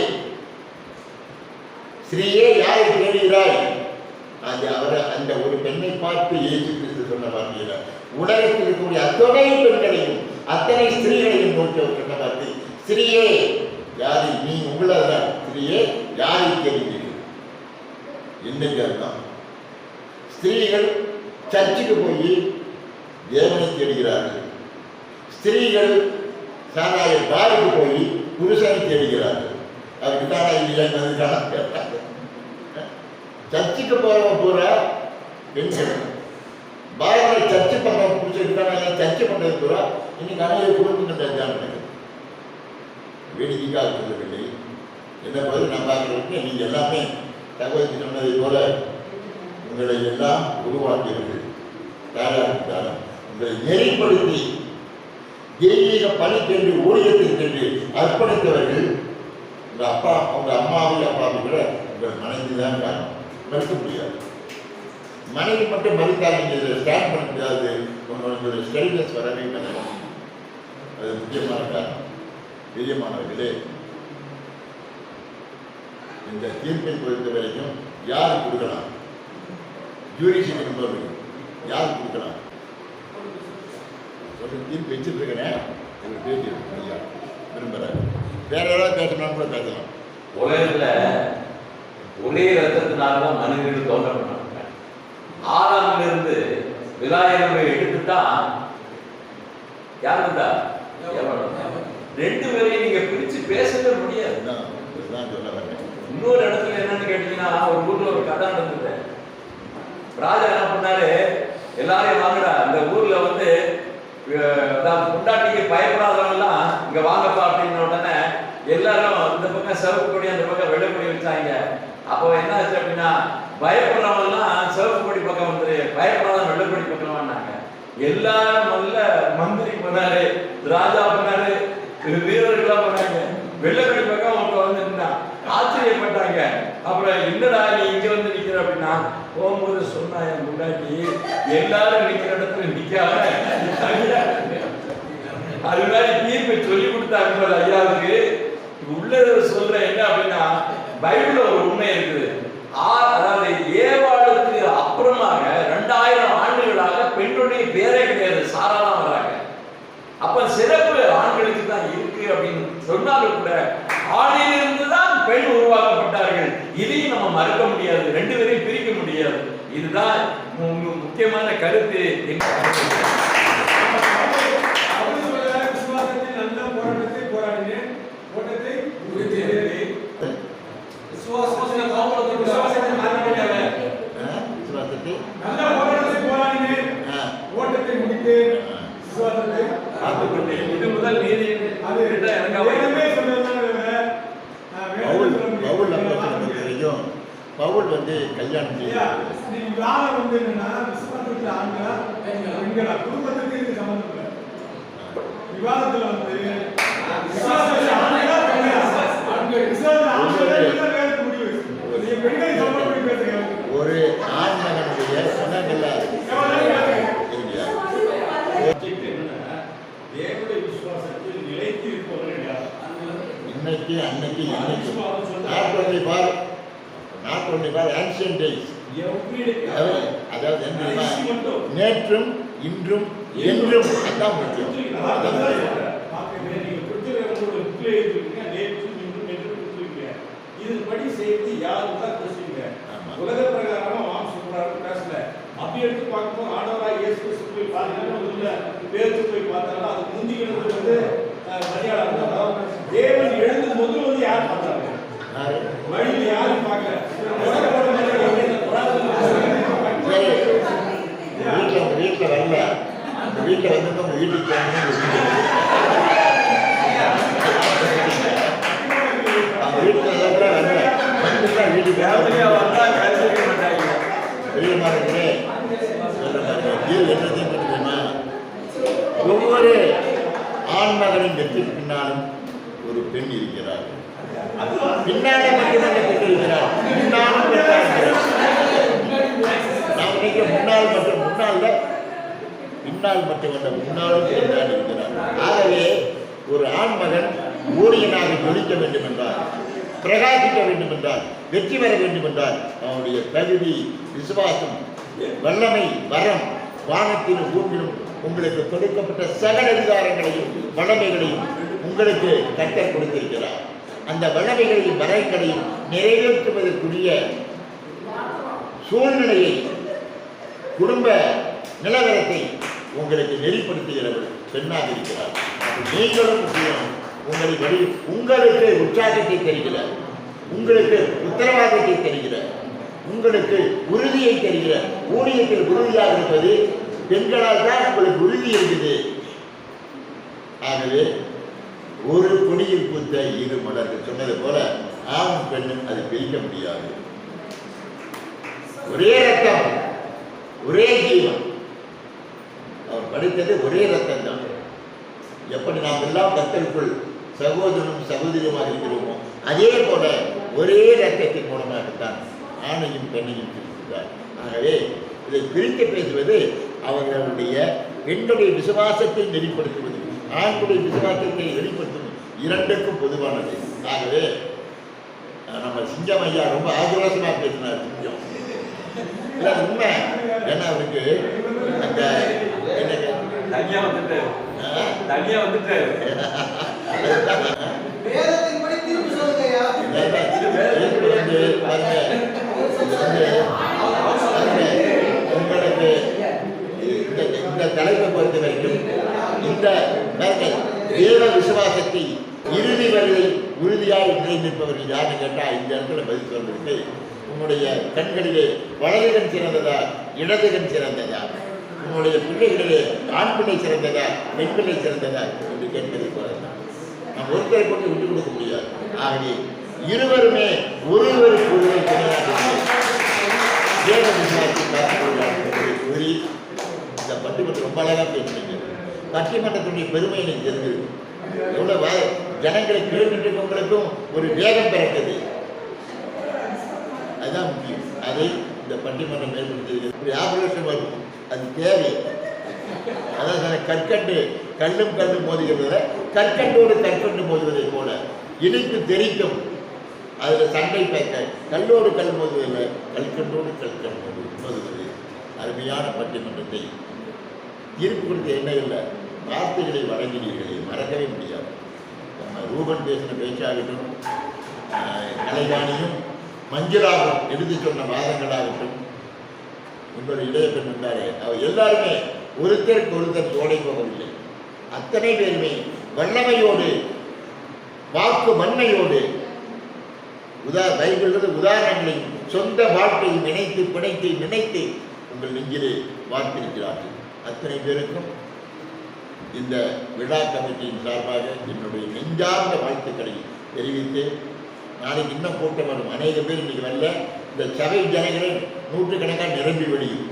ஸ்ரீயே யாரை தேடுகிறாய்? அந்த ஒரு பெண்ணை பார்த்து இயேசு கிறிஸ்து சொன்ன வார்த்தையில உலகத்தில் இருக்கக்கூடிய அத்தனை பெண்களையும் அத்தனை ஸ்திரீகளையும் நோக்கி அவர் சொன்ன வார்த்தை, ஸ்ரீயே யாரை நீ உங்களதான், ஸ்திரீயே யாரை தேடுகிறீர்கள்? என்னங்க அர்த்தம்? ஸ்திரீகள் சர்ச்சுக்கு போய் தேவனை தேடுகிறார்கள். ஸ்திரீகள் சாராய பாருக்கு போய் புருஷனை தேடுகிறார்கள். அதுக்கு தானே இல்லையா கேட்டாங்க. சர்ச்சுக்கு போறவங்க பூரா பெண்கள், பாரில் சர்ச்சு பண்ற புருஷனுக்கான சர்ச்சை பண்றது பூரா இன்னைக்கு அநேக குடும்பங்கள் கல்யாணம் நடக்குது. வேடிக்கைக்காக சொல்லவில்லை. என்ன போது நான் பார்க்கிறதுக்கு நீங்கள் எல்லாமே தகவல் சொன்னதை போல உங்களை எல்லாம் உருவாக்கியவர்கள், தயாராகிட்டாலும் உங்களை நெறிப்படுத்தி தெய்வீக பணிக்கென்று ஊழியத்திற்கென்று அர்ப்பணித்தவர்கள் உங்கள் அப்பா, உங்கள் அம்மாவை அப்பாவை விட உங்கள் மனைவி தான் காரணம். மறுக்க முடியாது. மனைவி மட்டும் மறுத்தால் நீங்கள் ஸ்டாண்ட் பண்ண முடியாது. உங்களுடைய ஸ்டெடினஸ் வரவே பண்ணலாம். அது முக்கியமான காரணம். பிரியமானவர்களே, இந்த தீர்ப்பை பொறுத்த வரைக்கும் யார் கொடுக்கலாம்? ஜூரிஷன் என்பவர்கள் யார் கொடுக்கலாம்? ஒரு தீர்ப்பு வச்சுருக்கிறேன். ஒரு பேட்டி ஐயா விரும்புகிறேன். வேற ஏதாவது பேசணும் கூட பேசலாம். உலகத்துல ஒரே ரத்தத்தினால தான் மனிதர்கள் தோன்றப்பட்டாங்க. ஆறாம்ல இருந்து விநாயகரை எடுத்துட்டா யார் இருந்தா? ரெண்டு பேரையும் நீங்க பிரிச்சு பேசவே முடியாது. இன்னொரு இடத்துல என்னன்னு கேட்டீங்கன்னா, ஒரு ஊர்ல ஒரு கதை நடந்தது. ராஜா என்ன பண்ணாரு, எல்லாரையும் வாங்கடா, இந்த ஊர்ல வந்து பொண்டாட்டிக்கு பயப்படாதவங்கலாம் இங்க வாங்கப்பா அப்படின்ன உடனே எல்லாரும் இந்த பக்கம் சிவப்பு கொடி, அந்த பக்கம் வெள்ளை கொடி வச்சாங்க. அப்போ என்ன ஆச்சு அப்படின்னா, பயப்படுறவங்கலாம் சிவப்பு கொடி பக்கம் வந்துரு, பயப்படாத வெள்ளை கொடி பக்கம் வந்தாங்க. எல்லாரும் நல்ல மந்திரி பண்ணாரு, ராஜா பண்ணாரு, வீரர்களா பண்ணாங்க. வெள்ளக்கடி பக்கம் அவங்க வந்து நின்றான். ஆச்சரியப்பட்டாங்க. அப்புறம் என்னடா நீ இங்க வந்து நிக்கிற அப்படின்னா, போகும்போது சொன்னா என் முன்னாடி எல்லாரும் நிக்கிற இடத்துல நிக்காம அது மாதிரி தீர்ப்பை சொல்லி கொடுத்தாங்க ஐயாவுக்கு. உள்ள சொல்ற என்ன அப்படின்னா, பைபிள்ல ஒரு உண்மை இருக்குது. அதாவது ஏவாளுக்கு அப்புறமாக 2000 ஆண்டுகளாக பெண்ணுடைய பேரே கிடையாது, சாராதான் வராங்க. அப்ப சிறப்பு ஆண்களுக்கு தான் இருக்கு அப்படின்னு சொன்னாலும் கூட ஆணிலிருந்து தான் பெண் உருவாக்கப்பட்டார்கள். இதையும் நம்ம மறுக்க முடியாது, ரெண்டு பேரையும் பிரிக்க முடியாது. இதுதான் முக்கியமான கருத்து. இது முதல் நீதி பவுல் வந்து கல்யாணம் வந்து என்னன்னா, விசுவாசத்துல ஆண்களா பெண்களா குடும்பத்துக்கு இது சம்பந்தம் இல்லை. விவாதத்துல வந்து விசுவாசத்துல ஆண்களா பெண்களா, ஒரு ஆண் மகனுடைய சொன்னாங்கல்ல, இன்னைக்கு அன்னைக்கு not only for ancient days. அதாவது நேற்றும் இன்றும் என்றும் அதான் முக்கியம். இதுபடி செய்து யாரும் தான் பேசுவீங்க. உலக பிரகாரமா பேசல. அப்படி எடுத்து பார்க்கும்போது ஆண்டவராக இயேசு கிறிஸ்து போய் பார்த்தீங்கன்னா பேருக்கு போய் பார்த்தாலும் அது முந்திக்கிறது வந்து மரியாதை. தேவன் எழுந்தும் போது வந்து யார் பார்த்தாங்க? வழியில் யாரும் பார்க்கல. வீட்டில் வரல, வீட்டில் வந்து உங்க வீட்டுக்கு ஒவ்வொரு ஆண்மகனின் வெற்றிக்கு பின்னாலும் ஒரு பெண் இருக்கிறார். பின்னாலே மட்டுமல்ல பெண் இருக்கிறார், முன்னாலும் நாம் நினைக்க முன்னால் மட்டுமல்ல முன்னாலும் பெண்ணால் இருக்கிறார். ஆகவே ஒரு ஆண்மகன் ஊழியனாக ஜொலிக்க வேண்டும் என்றால், பிரகாசிக்க வேண்டும் என்றால், வெற்றி பெற வேண்டும் என்றால், அவனுடைய தகுதி, விசுவாசம், வல்லமை, வரம், வானத்திலும் பூமியிலும் உங்களுக்கு கொடுக்கப்பட்ட சகல அதிகாரங்களையும் வல்லமைகளையும் உங்களுக்கு கர்த்தர் கொடுத்திருக்கிறார். அந்த வல்லமைகளையும் வரங்களையும் நிறைவேற்றுவதற்குரிய சூழ்நிலையை குடும்ப நிலவரத்தை உங்களுக்கு நெறிப்படுத்துகிறவர் பெண்ணாக இருக்கிறார். நீங்களும் முக்கியம். உங்களுக்கு உற்சாகத்தை தருகிறார், உங்களுக்கு உத்தரவாதத்தை தருகிறார், உங்களுக்கு உறுதியை தருகிறார். ஊழியத்தில் உறுதியாக இருப்பது பெண்களால் தான் உங்களுக்கு உறுதி இருக்குது. ஆகவே ஒரு கொடியில் பூத்த இரு மலர்கள் சொன்னது போல ஆணும் பெண்ணும் அதை பிரிக்க முடியாது. ஒரே ரத்தம், ஒரே ஜீவன். அவர் படித்தது ஒரே ரத்தம் தான். எப்படி நாம் எல்லாம் கர்த்தருக்குள் சகோதரனும் சகோதரியுமாக இருக்கிறோமோ அதே போல ஒரே ரத்தத்தின் மூலமாகத்தான் ஆணையும் பெண்ணையும் பிரிக்கிறார். ஆகவே இதை பிரித்து பேசுவது அவர்களுடைய பெண்களுடைய விசுவாசத்தை வெளிப்படுத்துவது, ஆண்களுடைய விசுவாசத்தை வெளிப்படுத்துவது இரண்டுக்கும் பொதுவானது. ஆகவே நம்ம சிங்கம் ஐயா ரொம்ப ஆக்ரோஷமாக பேசினார். சிங்கம் இல்லை உண்மை. ஏன்னா அவருக்கு அந்த தனியா வந்துட்டு வேதத்தின்படி திருப்பி சொல்லுங்கய்யா. உங்களுக்கு இந்த தலைப்பை பொறுத்த வரைக்கும் இந்த தேவ விசுவாசத்தை இறுதி வரை உறுதியாக நிலைநிற்பவர்கள் யாருன்னு கேட்டால் இந்த இடத்துல பதில் சொல்றதுக்கு உன்னுடைய கண்களிலே வலது கண் சிறந்ததா இடது கண் சிறந்ததா, உன்னுடைய பிள்ளைகளிலே ஆண் பிள்ளை சிறந்ததா பெண் பிள்ளை சிறந்ததா என்று கேட்பதை போலதான். நாம் ஒருத்தரை கொண்டு விட்டுக் கொடுக்க முடியாது. ஆகவே இருவருமே ஒருவருக்கு ஒருவர் துணையாக தேவ விசுவாசத்தை பார்த்துக் கூறி இந்த பட்டிமன்றம் ரொம்ப அழகாக பேசுறீங்க. பட்டிமன்றத்துடைய பெருமை எனக்கு தெரிஞ்சிருக்கு. எவ்வளவு ஜனங்களை கேட்டுருக்கவங்களுக்கும் ஒரு வேகம் பிறக்குது. அதுதான் முக்கியம். அதை இந்த பட்டிமன்றம் மேற்படுத்தி ஆபரேஷன் வரும். அது தேவை. அதாவது கற்கண்டு கல்லும் மோதுகிறத கற்கண்டோடு கற்கண்டு மோதுவதை போல இனிப்பு தெரிக்கும். அதில் சண்டை பேக்க கல்லோடு கல் மோதுவதில்லை, கல்கண்டோடு கல்கண்டு மோதுவது. அருமையான பட்டிமன்றத்தை தீர்ப்பு கொடுத்த என்ன இல்லை, வார்த்தைகளை வழங்கினீர்களே மறக்கவே முடியாது. நம்ம ரூபன் பேசின பேச்சாகட்டும், கலைவாணியும் மஞ்சளாகவும் எடுத்து சொன்ன வாதங்களாகட்டும், உங்களுடைய இளைய பெண் வந்தாரே அவர் எல்லாருமே ஒருத்தருக்கு ஒருத்தர் சோடை போகவில்லை. அத்தனை பேருமே வல்லமையோடு வாக்கு வன்மையோடு பைபிள் உதாரணங்களையும் சொந்த வாழ்க்கையும் இணைத்து பிணைத்து நினைத்து உங்கள் நெஞ்சிலே வார்த்திருக்கிறார்கள். அத்தனை பேருக்கும் இந்த விழா கமிட்டியின் சார்பாக என்னுடைய நெஞ்சார்ந்த வாழ்த்துக்களை தெரிவித்து, நாளைக்கு இன்னும் கூட்டம் வரும். அநேக பேர் இன்னைக்கு வரல. இந்த சபை ஜனங்களை நூற்றுக்கணக்காக நிரம்பி வழியும்.